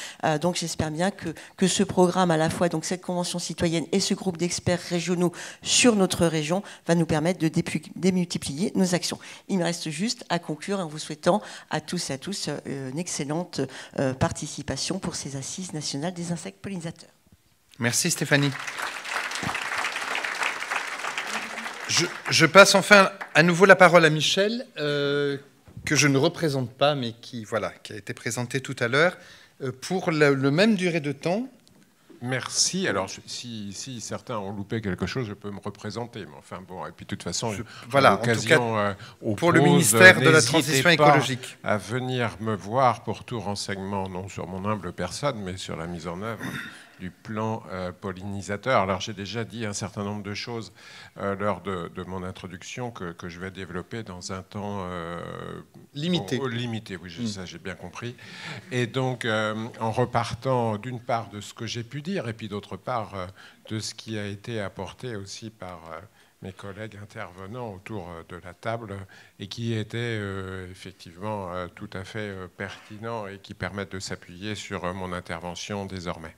Donc, j'espère bien que ce programme, à la fois donc cette convention citoyenne et ce groupe d'experts régionaux sur notre région, va nous permettre de démultiplier nos actions. Il me reste juste à conclure en vous souhaitant à tous et à tous une excellente participation pour ces assises nationales des insectes pollinisateurs. Merci Stéphanie. Je passe enfin à nouveau la parole à Michel, que je ne représente pas, mais qui a été présenté tout à l'heure, pour le même durée de temps. Merci. Alors, si certains ont loupé quelque chose, je peux me représenter. Mais enfin, bon, et puis de toute façon, voilà, en tout cas, pour le ministère de la Transition écologique. À venir me voir pour tout renseignement, non sur mon humble personne, mais sur la mise en œuvre du plan pollinisateur. Alors j'ai déjà dit un certain nombre de choses lors de mon introduction que je vais développer dans un temps limité. Limité, oui, ça j'ai bien compris. Et donc en repartant d'une part de ce que j'ai pu dire et puis d'autre part de ce qui a été apporté aussi par mes collègues intervenants autour de la table et qui étaient effectivement tout à fait pertinents et qui permettent de s'appuyer sur mon intervention désormais.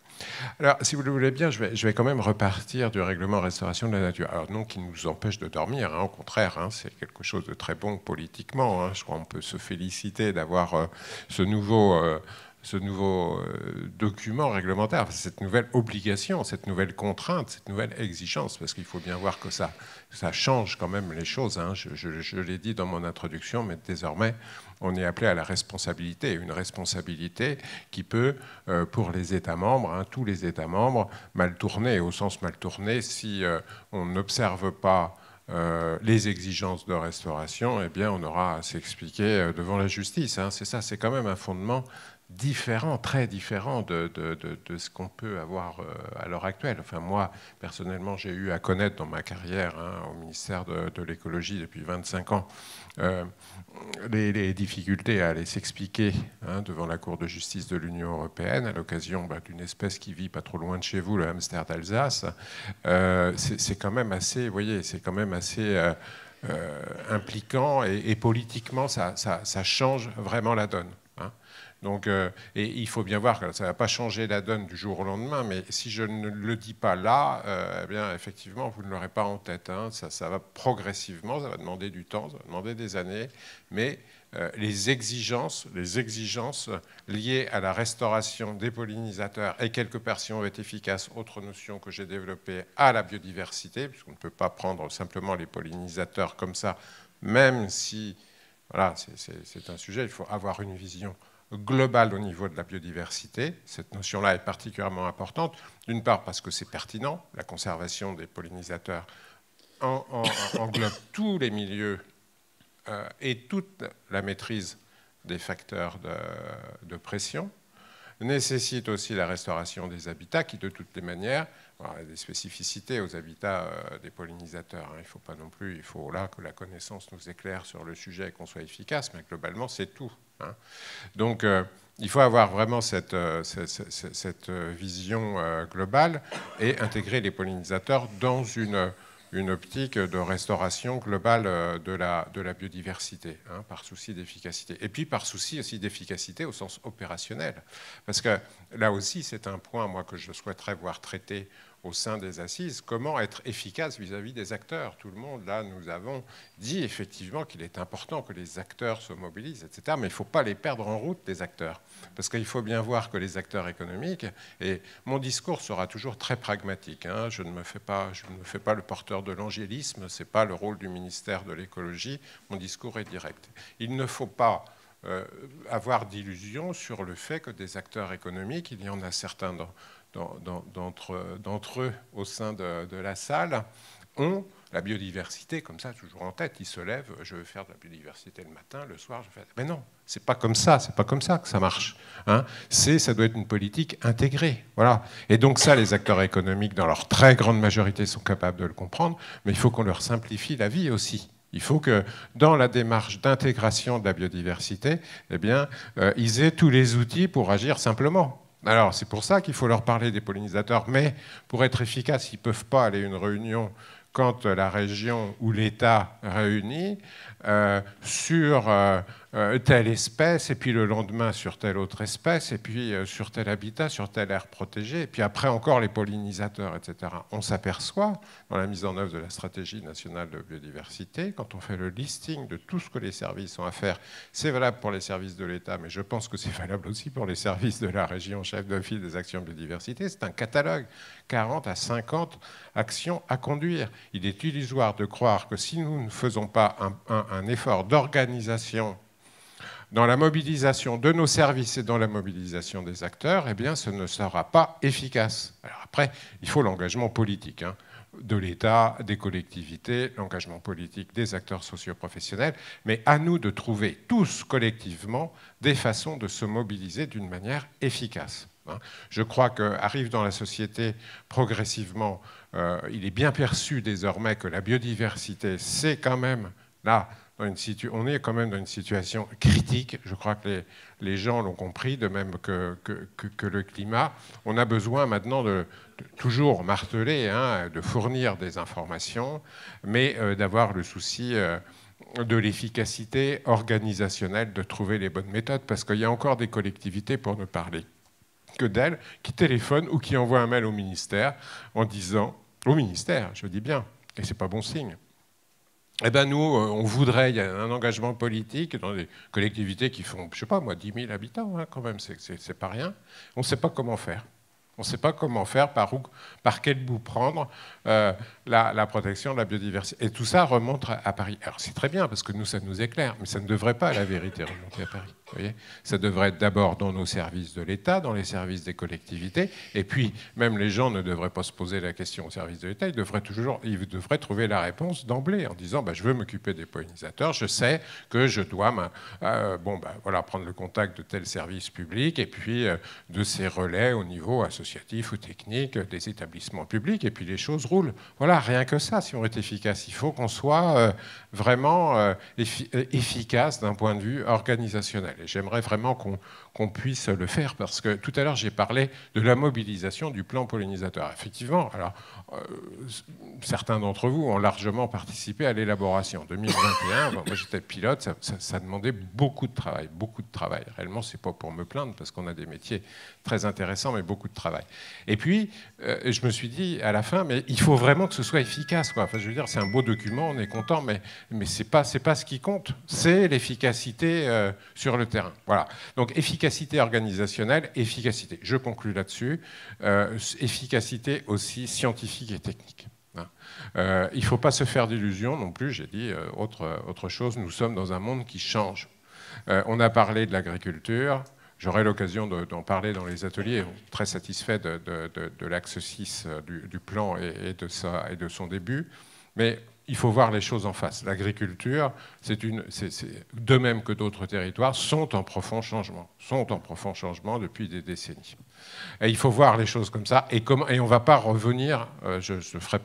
Alors, si vous le voulez bien, je vais quand même repartir du règlement restauration de la nature. Alors, non qui nous empêche de dormir, au contraire, c'est quelque chose de très bon politiquement. Je crois qu'on peut se féliciter d'avoir ce nouveau document réglementaire, cette nouvelle obligation, cette nouvelle contrainte, cette nouvelle exigence, parce qu'il faut bien voir que ça change quand même les choses. Je l'ai dit dans mon introduction, mais désormais, on est appelé à la responsabilité, une responsabilité qui peut, pour les États membres, tous les États membres, mal tourner, au sens mal tourner, si on n'observe pas les exigences de restauration, eh bien, on aura à s'expliquer devant la justice. C'est ça, c'est quand même un fondement différent, très différent de ce qu'on peut avoir à l'heure actuelle. Enfin, moi, personnellement, j'ai eu à connaître dans ma carrière au ministère de l'écologie depuis 25 ans les difficultés à aller s'expliquer devant la Cour de justice de l'Union européenne à l'occasion d'une espèce qui vit pas trop loin de chez vous, le hamster d'Alsace. C'est quand même assez, vous voyez, c'est quand même assez impliquant et politiquement, ça change vraiment la donne. Donc, et il faut bien voir que ça ne va pas changer la donne du jour au lendemain, mais si je ne le dis pas là, eh bien, effectivement, vous ne l'aurez pas en tête. Ça va progressivement, ça va demander du temps, ça va demander des années, mais les exigences liées à la restauration des pollinisateurs et quelque part, si on veut être efficace, autre notion que j'ai développée, à la biodiversité, puisqu'on ne peut pas prendre simplement les pollinisateurs comme ça, même si, voilà, c'est un sujet, il faut avoir une vision globale au niveau de la biodiversité. Cette notion-là est particulièrement importante, d'une part parce que c'est pertinent, la conservation des pollinisateurs englobe tous les milieux et toute la maîtrise des facteurs de pression, nécessite aussi la restauration des habitats qui, de toutes les manières, il y a des spécificités aux habitats des pollinisateurs. Il ne faut pas non plus, il faut là que la connaissance nous éclaire sur le sujet et qu'on soit efficace, mais globalement, c'est tout. Donc, il faut avoir vraiment cette vision globale et intégrer les pollinisateurs dans une optique de restauration globale de la biodiversité, par souci d'efficacité. Et puis par souci aussi d'efficacité au sens opérationnel. Parce que là aussi, c'est un point, moi, que je souhaiterais voir traité au sein des assises, comment être efficace vis-à-vis des acteurs. Tout le monde, là, nous avons dit effectivement qu'il est important que les acteurs se mobilisent, etc. Mais il ne faut pas les perdre en route, les acteurs. Parce qu'il faut bien voir que les acteurs économiques, et mon discours sera toujours très pragmatique, je ne me fais pas le porteur de l'angélisme, ce n'est pas le rôle du ministère de l'écologie, mon discours est direct. Il ne faut pas avoir d'illusions sur le fait que des acteurs économiques, il y en a certains d'entre eux au sein de la salle, ont la biodiversité comme ça, toujours en tête. Ils se lèvent, je veux faire de la biodiversité le matin, le soir, je fais... Mais non, c'est pas comme ça que ça marche. Ça doit être une politique intégrée. Voilà. Et donc ça, les acteurs économiques, dans leur très grande majorité, sont capables de le comprendre, mais il faut qu'on leur simplifie la vie aussi. Il faut que dans la démarche d'intégration de la biodiversité, eh bien, ils aient tous les outils pour agir simplement. Alors, c'est pour ça qu'il faut leur parler des pollinisateurs, mais pour être efficace, ils ne peuvent pas aller à une réunion quand la région ou l'État réunit sur telle espèce, et puis le lendemain sur telle autre espèce, et puis sur tel habitat, sur telle aire protégée, et puis après encore les pollinisateurs, etc. On s'aperçoit, dans la mise en œuvre de la stratégie nationale de biodiversité, quand on fait le listing de tout ce que les services ont à faire, c'est valable pour les services de l'État, mais je pense que c'est valable aussi pour les services de la région chef de file des actions de biodiversité. C'est un catalogue, 40 à 50 actions à conduire. Il est illusoire de croire que si nous ne faisons pas un effort d'organisation dans la mobilisation de nos services et dans la mobilisation des acteurs, eh bien, ce ne sera pas efficace. Alors après, il faut l'engagement politique. de l'État, des collectivités, l'engagement politique des acteurs socio-professionnels, mais à nous de trouver tous collectivement des façons de se mobiliser d'une manière efficace. Je crois qu'arrive dans la société progressivement, il est bien perçu désormais que la biodiversité, c'est quand même là, on est quand même dans une situation critique. Je crois que les gens l'ont compris, de même que le climat. On a besoin maintenant de toujours marteler, de fournir des informations, mais d'avoir le souci de l'efficacité organisationnelle, de trouver les bonnes méthodes, parce qu'il y a encore des collectivités, pour ne parler que d'elles, qui téléphonent ou qui envoient un mail au ministère en disant, au ministère, je dis bien, et c'est pas bon signe, eh ben nous, on voudrait, il y a un engagement politique dans des collectivités qui font, je sais pas moi, 10 000 habitants, quand même, c'est pas rien. On ne sait pas comment faire. On ne sait pas comment faire, par quel bout prendre la protection de la biodiversité. Et tout ça remonte à Paris. Alors c'est très bien, parce que nous, ça nous éclaire, mais ça ne devrait pas, à la vérité, remonter à Paris. Vous voyez, ça devrait être d'abord dans nos services de l'État, dans les services des collectivités, et puis même les gens ne devraient pas se poser la question au service de l'État, ils devraient trouver la réponse d'emblée, en disant je veux m'occuper des pollinisateurs, je sais que je dois prendre le contact de tel service public, et puis de ces relais au niveau associatif ou technique des établissements publics, et puis les choses roulent. Voilà, rien que ça, si on est efficace. Il faut qu'on soit vraiment efficace d'un point de vue organisationnel. Et j'aimerais vraiment qu'on puisse le faire, parce que tout à l'heure, j'ai parlé de la mobilisation du plan pollinisateur. Effectivement, alors, certains d'entre vous ont largement participé à l'élaboration. En 2021, moi j'étais pilote, ça demandait beaucoup de travail, beaucoup de travail. Réellement, c'est pas pour me plaindre, parce qu'on a des métiers très intéressants, mais beaucoup de travail. Et puis, je me suis dit à la fin, mais il faut vraiment que ce soit efficace, quoi. Enfin, je veux dire, c'est un beau document, on est content, mais c'est pas ce qui compte, c'est l'efficacité sur le terrain. Voilà. Donc, efficacité organisationnelle, efficacité. Je conclus là-dessus. Efficacité aussi scientifique et technique. Il ne faut pas se faire d'illusions non plus. J'ai dit autre chose. Nous sommes dans un monde qui change. On a parlé de l'agriculture. J'aurai l'occasion d'en parler dans les ateliers. Très satisfait de l'axe 6 du plan et de son début. Mais il faut voir les choses en face. L'agriculture, de même que d'autres territoires, sont en profond changement depuis des décennies. Et il faut voir les choses comme ça. Et on ne va pas revenir, je ferai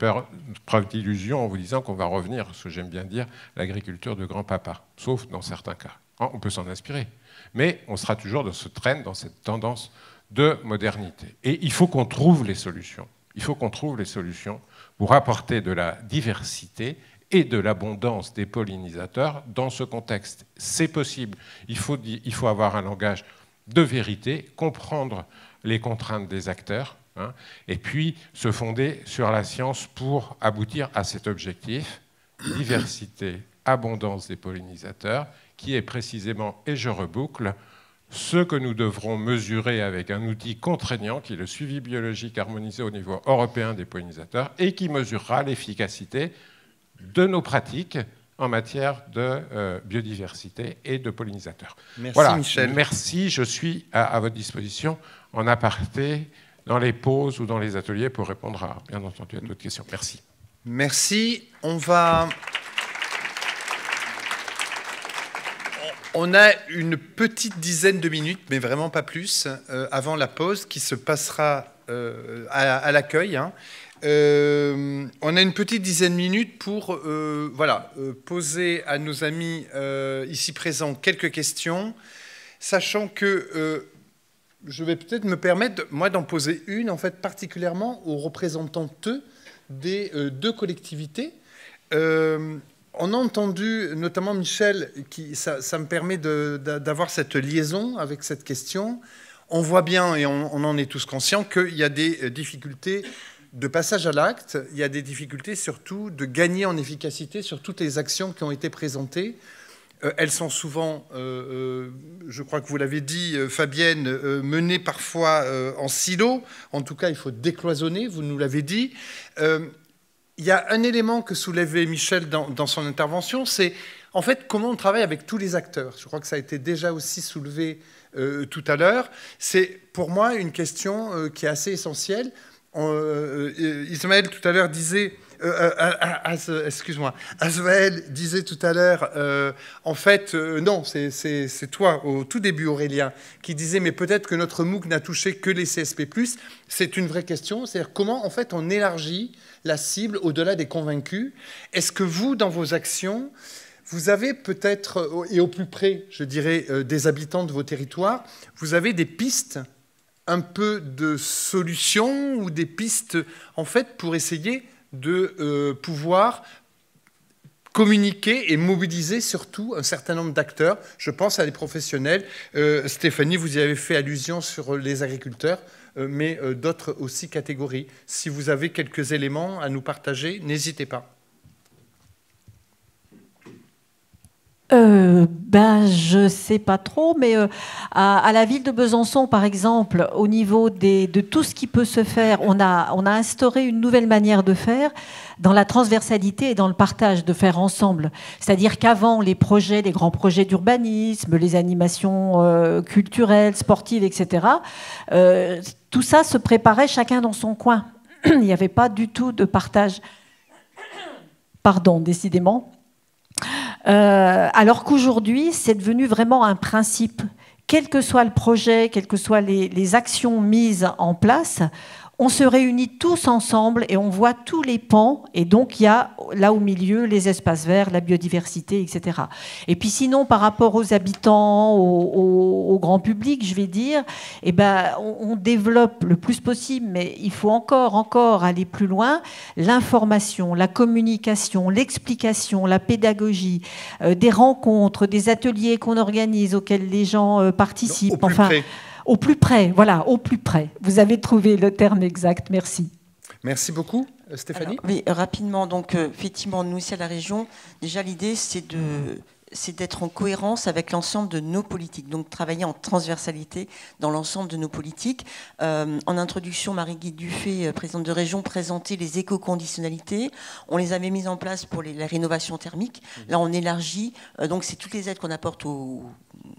preuve d'illusion en vous disant qu'on va revenir, ce que j'aime bien dire, l'agriculture de grand-papa, sauf dans certains cas. On peut s'en inspirer. Mais on sera toujours dans ce train, dans cette tendance de modernité. Et il faut qu'on trouve les solutions. Il faut qu'on trouve les solutions pour apporter de la diversité et de l'abondance des pollinisateurs dans ce contexte. C'est possible. Il faut avoir un langage de vérité, comprendre les contraintes des acteurs, et puis se fonder sur la science pour aboutir à cet objectif, diversité, abondance des pollinisateurs, qui est précisément, et je reboucle, ce que nous devrons mesurer avec un outil contraignant qui est le suivi biologique harmonisé au niveau européen des pollinisateurs et qui mesurera l'efficacité de nos pratiques en matière de biodiversité et de pollinisateurs. Merci voilà, Michel. Merci, je suis à votre disposition en aparté, dans les pauses ou dans les ateliers pour répondre, bien entendu, à d'autres questions. Merci. Merci. On a une petite dizaine de minutes, mais vraiment pas plus, avant la pause qui se passera à l'accueil. On a une petite dizaine de minutes pour poser à nos amis ici présents quelques questions, sachant que je vais peut-être me permettre, moi, d'en poser une, en fait, particulièrement aux représentantes des deux collectivités. On a entendu, notamment Michel, ça me permet d'avoir cette liaison avec cette question. On voit bien, et on en est tous conscients, qu'il y a des difficultés de passage à l'acte, il y a des difficultés surtout de gagner en efficacité sur toutes les actions qui ont été présentées. Elles sont souvent, je crois que vous l'avez dit, Fabienne, menées parfois en silo. En tout cas, il faut décloisonner, vous nous l'avez dit. Il y a un élément que soulevait Michel dans son intervention, c'est en fait comment on travaille avec tous les acteurs. Je crois que ça a été déjà aussi soulevé tout à l'heure. C'est pour moi une question qui est assez essentielle. Ismaël tout à l'heure disait, excuse-moi, Asmaël disait tout à l'heure, en fait, non, c'est toi au tout début, Aurélien, qui disait, mais peut-être que notre MOOC n'a touché que les CSP+. C'est une vraie question, c'est-à-dire comment en fait on élargit la cible au-delà des convaincus. Est-ce que vous, dans vos actions, vous avez peut-être, et au plus près, je dirais, des habitants de vos territoires, vous avez des pistes, un peu de solutions ou des pistes, en fait, pour essayer de pouvoir communiquer et mobiliser surtout un certain nombre d'acteurs. Je pense à des professionnels. Stéphanie, vous y avez fait allusion sur les agriculteurs, mais d'autres aussi catégories. Si vous avez quelques éléments à nous partager, n'hésitez pas. Je ne sais pas trop, mais à la ville de Besançon, par exemple, au niveau de tout ce qui peut se faire, on a instauré une nouvelle manière de faire dans la transversalité et dans le partage, de faire ensemble. C'est-à-dire qu'avant, les grands projets d'urbanisme, les animations culturelles, sportives, etc., tout ça se préparait chacun dans son coin. Il n'y avait pas du tout de partage. Pardon, décidément. Alors qu'aujourd'hui, c'est devenu vraiment un principe. Quel que soit le projet, quelles que soient les actions mises en place, on se réunit tous ensemble et on voit tous les pans. Et donc, il y a là au milieu les espaces verts, la biodiversité, etc. Et puis sinon, par rapport aux habitants, au grand public, je vais dire, on développe le plus possible, mais il faut encore aller plus loin, l'information, la communication, l'explication, la pédagogie, des rencontres, des ateliers qu'on organise auxquels les gens participent. Au plus près. Au plus près, voilà, au plus près. Vous avez trouvé le terme exact, merci. Merci beaucoup. Stéphanie ? Alors, oui, rapidement, donc effectivement, nous ici à la région, déjà l'idée c'est d'être en cohérence avec l'ensemble de nos politiques, donc travailler en transversalité dans l'ensemble de nos politiques. En introduction, Marie-Guy Dufay, présidente de région, présentait les éco-conditionnalités. On les avait mises en place pour la rénovation thermique. Là, on élargit. Donc, c'est toutes les aides qu'on apporte aux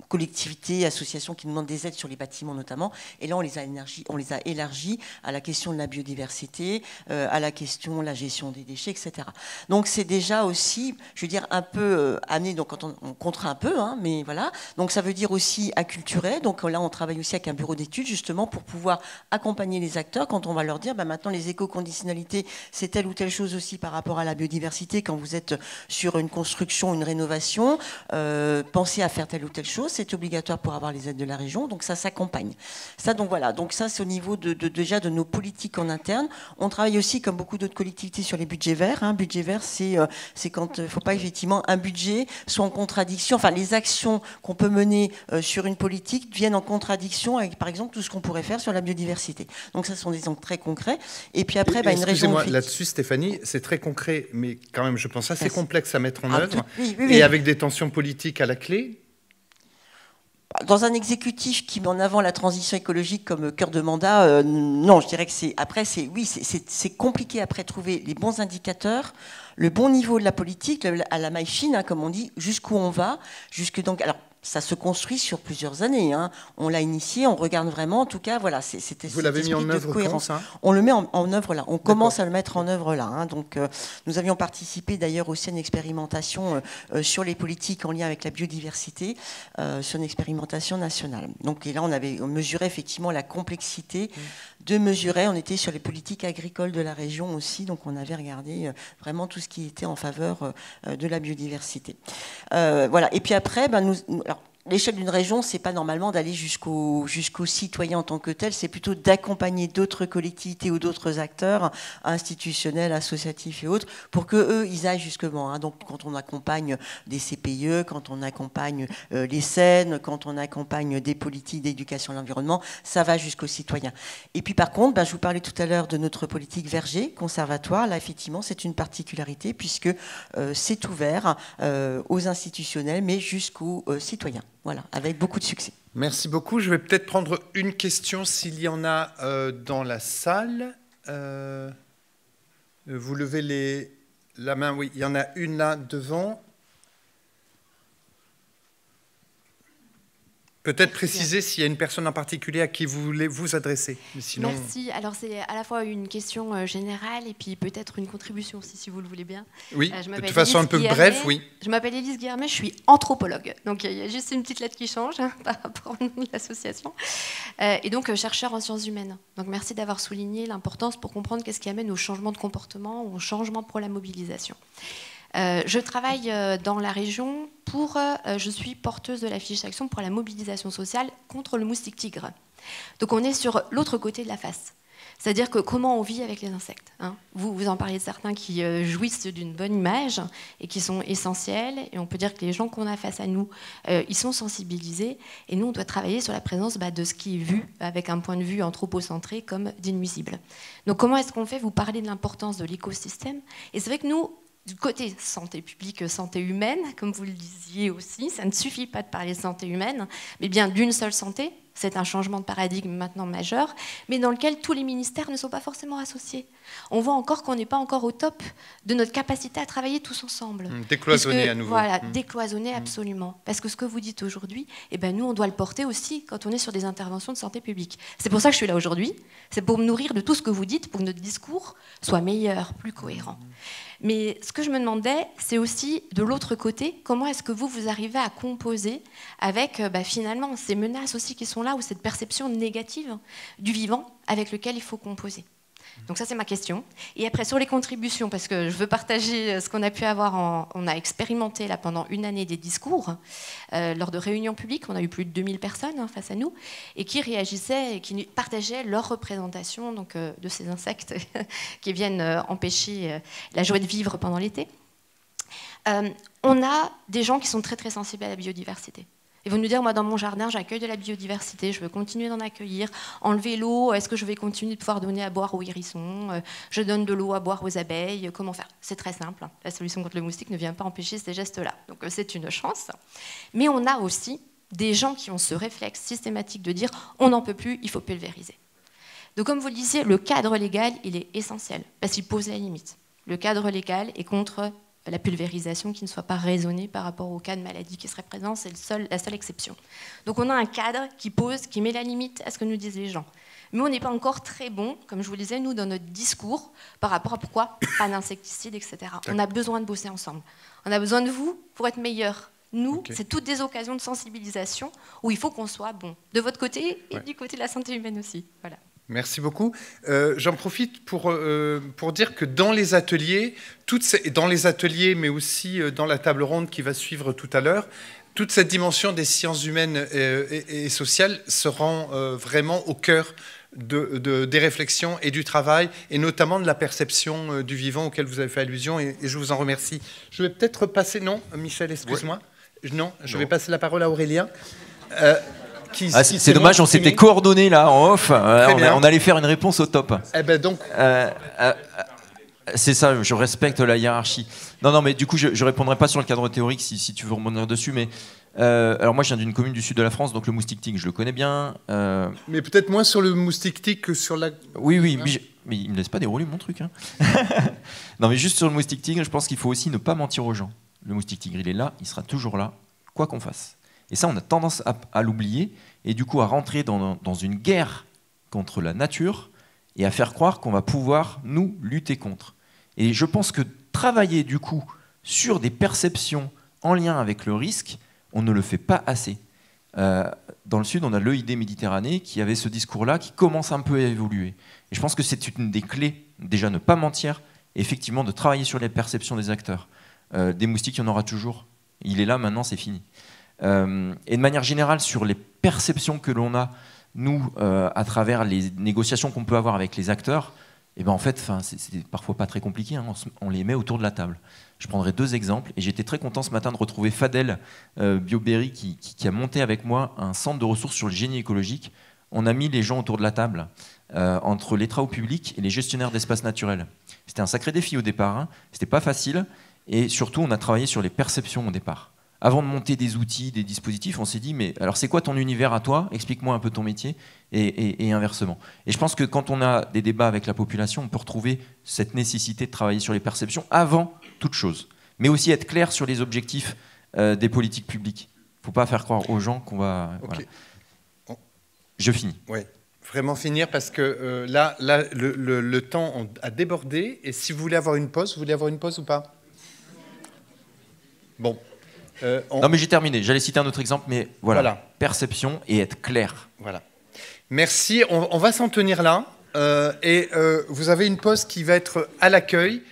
collectivités, associations qui nous demandent des aides sur les bâtiments notamment. Et là, on les a élargis à la question de la biodiversité, à la question de la gestion des déchets, etc. Donc, c'est déjà aussi, je veux dire, un peu amené, donc quand on contraint un peu, hein, mais voilà. Donc, ça veut dire aussi acculturer. Donc là, on travaille aussi avec un bureau d'études, justement, pour pouvoir accompagner les acteurs quand on va leur dire, maintenant, les éco-conditionnalités, c'est telle ou telle chose aussi par rapport à la biodiversité. Quand vous êtes sur une construction, une rénovation, pensez à faire telle ou telle chose. C'est obligatoire pour avoir les aides de la région, donc ça s'accompagne. Ça, donc voilà, donc ça c'est au niveau déjà de nos politiques en interne. On travaille aussi, comme beaucoup d'autres collectivités, sur les budgets verts. Hein. Budget vert, c'est quand il ne faut pas effectivement un budget soit en contradiction. Enfin, les actions qu'on peut mener sur une politique viennent en contradiction avec, par exemple, tout ce qu'on pourrait faire sur la biodiversité. Donc ça, ce sont des exemples très concrets. Et puis après, une région. Excusez-moi, là-dessus, Stéphanie, c'est très concret, mais quand même, je pense assez complexe à mettre en œuvre, oui. et avec des tensions politiques à la clé. Dans un exécutif qui met en avant la transition écologique comme cœur de mandat, non, je dirais que c'est compliqué après trouver les bons indicateurs, le bon niveau de la politique, à la maille fine, hein, comme on dit, jusqu'où on va, donc. Alors, ça se construit sur plusieurs années. Hein. On l'a initié, on regarde vraiment. En tout cas, voilà, c'était. Vous l'avez mis en œuvre quand, ça ? On le met en œuvre là. On commence à le mettre en œuvre là. Hein. Donc, nous avions participé d'ailleurs aussi à une expérimentation sur les politiques en lien avec la biodiversité, sur une expérimentation nationale. Donc, et là, on avait mesuré effectivement la complexité de mesurer. On était sur les politiques agricoles de la région aussi. Donc, on avait regardé vraiment tout ce qui était en faveur de la biodiversité. Voilà. Et puis après, alors, l'échelle d'une région, c'est pas normalement d'aller jusqu'au citoyen en tant que tel, c'est plutôt d'accompagner d'autres collectivités ou d'autres acteurs institutionnels, associatifs et autres, pour que eux, ils aillent justement. Hein. Donc, quand on accompagne des CPIE, quand on accompagne les SEN, quand on accompagne des politiques d'éducation à l'environnement, ça va jusqu'aux citoyens. Et puis, par contre, je vous parlais tout à l'heure de notre politique verger, conservatoire. Là, effectivement, c'est une particularité puisque c'est ouvert aux institutionnels, mais jusqu'aux citoyens. Voilà, avec beaucoup de succès. Merci beaucoup. Je vais peut-être prendre une question s'il y en a dans la salle. Vous levez la main. Oui, il y en a une là devant. Peut-être préciser s'il y a une personne en particulier à qui vous voulez vous adresser. Mais sinon... Merci. Alors c'est à la fois une question générale et puis peut-être une contribution aussi, si vous le voulez bien. Oui, de toute façon un peu bref, oui. Je m'appelle Élise Guillermet, je suis anthropologue. Donc il y a juste une petite lettre qui change par rapport à l'association. Et donc chercheur en sciences humaines. Donc merci d'avoir souligné l'importance pour comprendre qu'est-ce qui amène au changement de comportement ou au changement pour la mobilisation. Je travaille dans la région je suis porteuse de la fiche d'action pour la mobilisation sociale contre le moustique tigre. Donc on est sur l'autre côté de la face. C'est-à-dire que comment on vit avec les insectes. Hein. Vous en parlez de certains qui jouissent d'une bonne image et qui sont essentiels. Et on peut dire que les gens qu'on a face à nous, ils sont sensibilisés. Et nous, on doit travailler sur la présence de ce qui est vu avec un point de vue anthropocentré comme d'inuisible. Donc comment est-ce qu'on fait? Vous parlez de l'importance de l'écosystème. Et c'est vrai que nous, du côté santé publique, santé humaine, comme vous le disiez aussi, ça ne suffit pas de parler de santé humaine, mais bien d'une seule santé. C'est un changement de paradigme maintenant majeur, mais dans lequel tous les ministères ne sont pas forcément associés. On voit encore qu'on n'est pas encore au top de notre capacité à travailler tous ensemble. Décloisonner à nouveau. Voilà, décloisonner absolument. Parce que ce que vous dites aujourd'hui, nous, on doit le porter aussi quand on est sur des interventions de santé publique. C'est pour ça que je suis là aujourd'hui. C'est pour me nourrir de tout ce que vous dites, pour que notre discours soit meilleur, plus cohérent. Mais ce que je me demandais, c'est aussi, de l'autre côté, comment est-ce que vous arrivez à composer avec, finalement, ces menaces aussi qui sont là, ou cette perception négative du vivant avec lequel il faut composer. Donc ça, c'est ma question. Et après, sur les contributions, parce que je veux partager ce qu'on a pu avoir, on a expérimenté là, pendant une année des discours, lors de réunions publiques, on a eu plus de 2000 personnes face à nous, et qui réagissaient, et qui partageaient leur représentation donc, de ces insectes qui viennent empêcher la joie de vivre pendant l'été. On a des gens qui sont très très sensibles à la biodiversité. Ils vont nous dire, moi dans mon jardin, j'accueille de la biodiversité, je veux continuer d'en accueillir. Enlever l'eau, est-ce que je vais continuer de pouvoir donner à boire aux hérissons? Je donne de l'eau à boire aux abeilles, comment faire? C'est très simple, la solution contre le moustique ne vient pas empêcher ces gestes-là. Donc c'est une chance. Mais on a aussi des gens qui ont ce réflexe systématique de dire, on n'en peut plus, il faut pulvériser. Donc comme vous le disiez, le cadre légal, il est essentiel, parce qu'il pose la limite. Le cadre légal est contre la pulvérisation qui ne soit pas raisonnée par rapport au cas de maladie qui serait présent, c'est la seule exception. Donc on a un cadre qui met la limite à ce que nous disent les gens. Mais on n'est pas encore très bon, comme je vous le disais, nous, dans notre discours, par rapport à pourquoi pas d'insecticides, etc. On a besoin de bosser ensemble. On a besoin de vous pour être meilleurs. Nous, c'est toutes des occasions de sensibilisation où il faut qu'on soit bon, de votre côté et du côté de la santé humaine aussi. Voilà. Merci beaucoup. J'en profite pour dire que dans les ateliers, mais aussi dans la table ronde qui va suivre tout à l'heure, toute cette dimension des sciences humaines et sociales se rend vraiment au cœur des réflexions et du travail, et notamment de la perception du vivant auquel vous avez fait allusion, et je vous en remercie. Je vais peut-être passer... Non, Michel, excuse-moi. Ouais. Non, je vais passer la parole à Aurélien. C'est dommage, on s'était coordonnés là en off. On allait faire une réponse au top. C'est ça, je respecte la hiérarchie. Non, mais du coup, je répondrai pas sur le cadre théorique si tu veux rebondir dessus. Mais alors moi, je viens d'une commune du sud de la France, donc le moustique tigre, je le connais bien. Mais peut-être moins sur le moustique tigre que sur la. Oui, mais il me laisse pas dérouler mon truc. Hein. Non, mais juste sur le moustique tigre, je pense qu'il faut aussi ne pas mentir aux gens. Le moustique tigre, il est là, il sera toujours là, quoi qu'on fasse. Et ça, on a tendance à l'oublier, et du coup à rentrer dans une guerre contre la nature, et à faire croire qu'on va pouvoir, nous, lutter contre. Et je pense que travailler, du coup, sur des perceptions en lien avec le risque, on ne le fait pas assez. Dans le Sud, on a l'EID Méditerranée qui avait ce discours-là, qui commence un peu à évoluer. Et je pense que c'est une des clés, déjà ne pas mentir, et effectivement de travailler sur les perceptions des acteurs. Des moustiques, il y en aura toujours. Il est là, maintenant, c'est fini. Et de manière générale, sur les perceptions que l'on a, nous, à travers les négociations qu'on peut avoir avec les acteurs, et ben en fait, c'est parfois pas très compliqué, hein, on les met autour de la table. Je prendrai 2 exemples, et j'étais très content ce matin de retrouver Fadel Bioberry qui a monté avec moi un centre de ressources sur le génie écologique. On a mis les gens autour de la table, entre les travaux publics et les gestionnaires d'espaces naturels. C'était un sacré défi au départ, hein, c'était pas facile, et surtout on a travaillé sur les perceptions au départ. Avant de monter des outils, des dispositifs, on s'est dit, mais alors c'est quoi ton univers à toi? Explique-moi un peu ton métier, et inversement. Et je pense que quand on a des débats avec la population, on peut retrouver cette nécessité de travailler sur les perceptions avant toute chose. Mais aussi être clair sur les objectifs des politiques publiques. Il faut pas faire croire aux gens qu'on va... Ok. Voilà. Je finis. Oui, vraiment finir parce que là, le temps a débordé. Et si vous voulez avoir une pause, vous voulez avoir une pause ou pas? Bon. Non, mais j'ai terminé. J'allais citer un autre exemple, mais voilà. Voilà. Perception et être clair. Voilà. Merci. On va s'en tenir là. Et vous avez une pause qui va être à l'accueil.